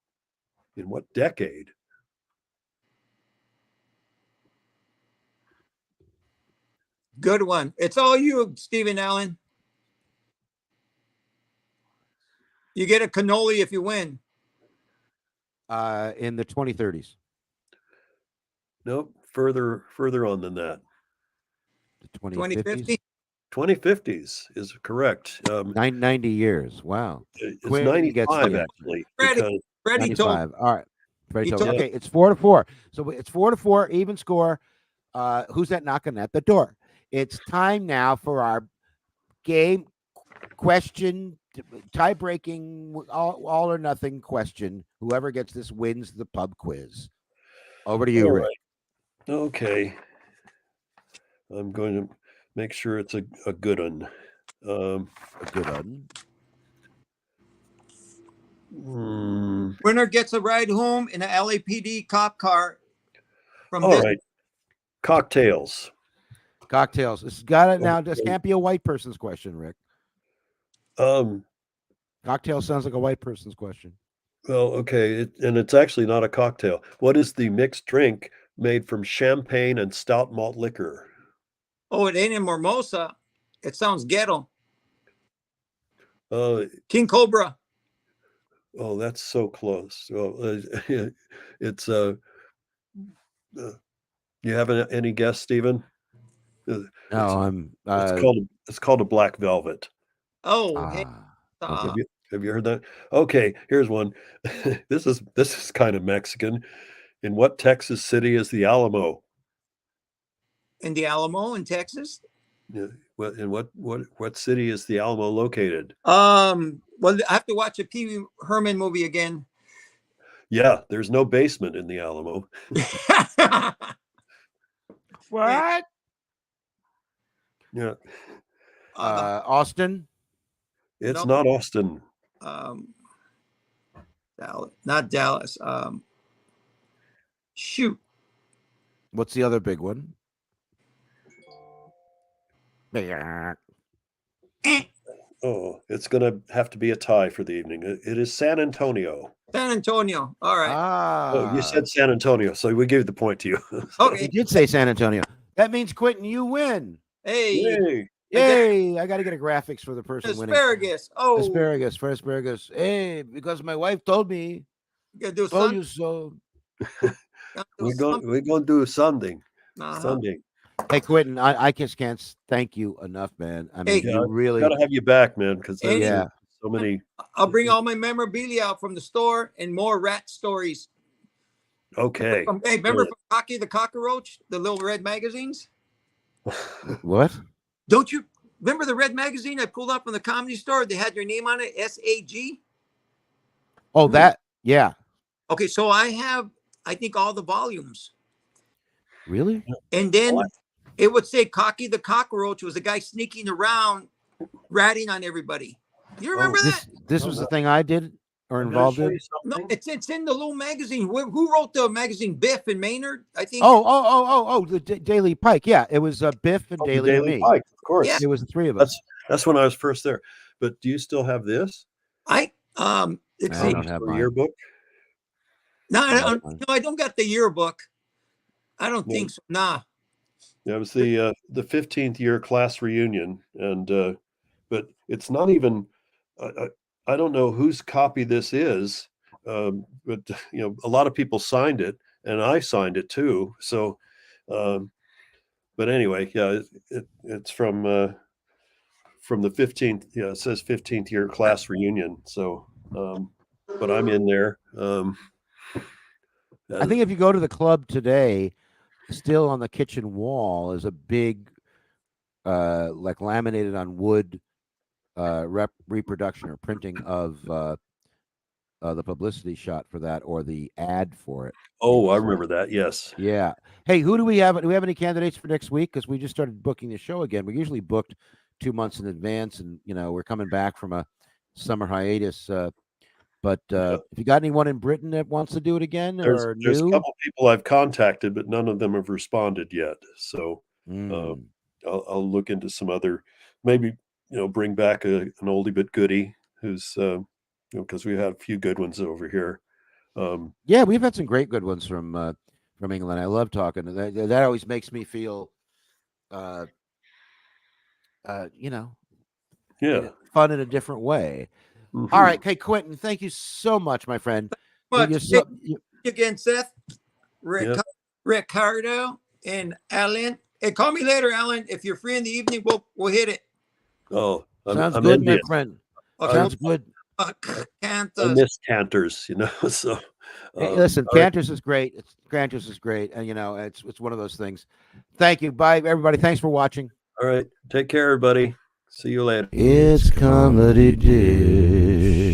In what decade? Good one. It's all you, Stephen Allen. You get a cannoli if you win. In the 2030s. Nope. Further on than that. The 2050s. 2050s is correct. 90 years. Wow. It's Quentin 95 gets the actually. Freddie told. 95. All right. Freddie He told. told- Okay, it's 4-4. So it's 4-4, even score. Who's that knocking at the door? It's time now for our game question, tie-breaking, all or nothing question. Whoever gets this wins the pub quiz. Over to you, All Rick. right. Okay. I'm going to make sure it's a good one. A good one. Winner gets a ride home in a LAPD cop car. From All right. Cocktails. Cocktails. This got it now. This can't be a white person's question, Rick. Cocktail sounds like a white person's question. Well, okay, and it's actually not a cocktail. What is the mixed drink made from champagne and stout malt liquor? Oh, it ain't a mimosa. It sounds ghetto. King Cobra. Oh, that's so close. Well, it's you have any guess, Stephen? No, It's called a black velvet. Oh, hey. Have you heard that? Okay, here's one. This is kind of Mexican. In what Texas city is the Alamo? In the Alamo in Texas. Yeah. Well, in what city is the Alamo located? Well, I have to watch a Pee Wee Herman movie again. Yeah, there's no basement in the Alamo. What? Yeah. Austin? It's No. not Austin. Dallas, not Dallas. Shoot. What's the other big one? Oh, it's going to have to be a tie for the evening. It is San Antonio. San Antonio. All right. Oh, you said San Antonio, so we gave the point to you. Okay. He did say San Antonio. That means, Quentin, you win. Hey. Yay. Yay! I got to get a graphics for the person winning. Asparagus. Oh. Asparagus for asparagus. Hey, because my wife told me. You gotta do Told sun. you so. We're going to do something. Uh-huh. Something. Hey, Quentin, I just can't thank you enough, man. I mean, Hey, you really, Got to have you back, man, because there's yeah. so many. I'll bring all my memorabilia out from the store and more rat stories. Okay. Hey, remember from Cocky the Cockroach, the little red magazines? What? Don't you remember the red magazine I pulled up from the Comedy Store? They had your name on it, SAG. Oh, that, yeah. Okay, so I have, I think, all the volumes. Really? And then it would say Cocky the Cockroach was a guy sneaking around, ratting on everybody. You remember that? This was the thing I did or I'm gonna involved show in? you No, something. it's in the little magazine. Who wrote the magazine? Biff and Maynard, I think. Oh, the Daily Pike. Yeah, it was Biff and Oh, the Daily and Daily me. Pike, of course. Yeah. It was the three of us. That's when I was first there. But do you still have this? Let's I see. don't have Or mine. yearbook? No, No, I don't got the yearbook. I don't No. think so. Nah. Yeah, it was the 15th year class reunion, and but it's not even. I don't know whose copy this is, but a lot of people signed it, and I signed it too. So, but anyway, yeah, it's from the 15th. Yeah, it says 15th year class reunion. So, but I'm in there. I think if you go to the club today, still on the kitchen wall is a big, like laminated on wood, reproduction or printing of the publicity shot for that or the ad for it. Oh, I remember that. Yes. Yeah. Hey, who do we have? Do we have any candidates for next week? Because we just started booking the show again. We usually booked 2 months in advance, and we're coming back from a summer hiatus. But if you got anyone in Britain that wants to do it again There's or a new, couple people I've contacted, but none of them have responded yet. So Mm. I'll look into some other, maybe bring back an oldie but goodie who's because we had a few good ones over here. Yeah, we've had some great good ones from England. I love talking to that. That always makes me feel, Yeah. fun in a different way. Mhm. All right, hey Quentin, thank you so much, my friend. Much. You're Again, Seth, Yep. Ricardo, and Alan. Hey, call me later, Alan. If you're free in the evening, we'll hit it. Oh, sounds I'm good, my envious. friend. Okay. Sounds good. Can't, I miss Cantors, So Hey, listen, all right. Cantus is great. Cantus is great, and it's one of those things. Thank you. Bye, everybody. Thanks for watching. All right. Take care, everybody. See you later. It's Comedy Dish.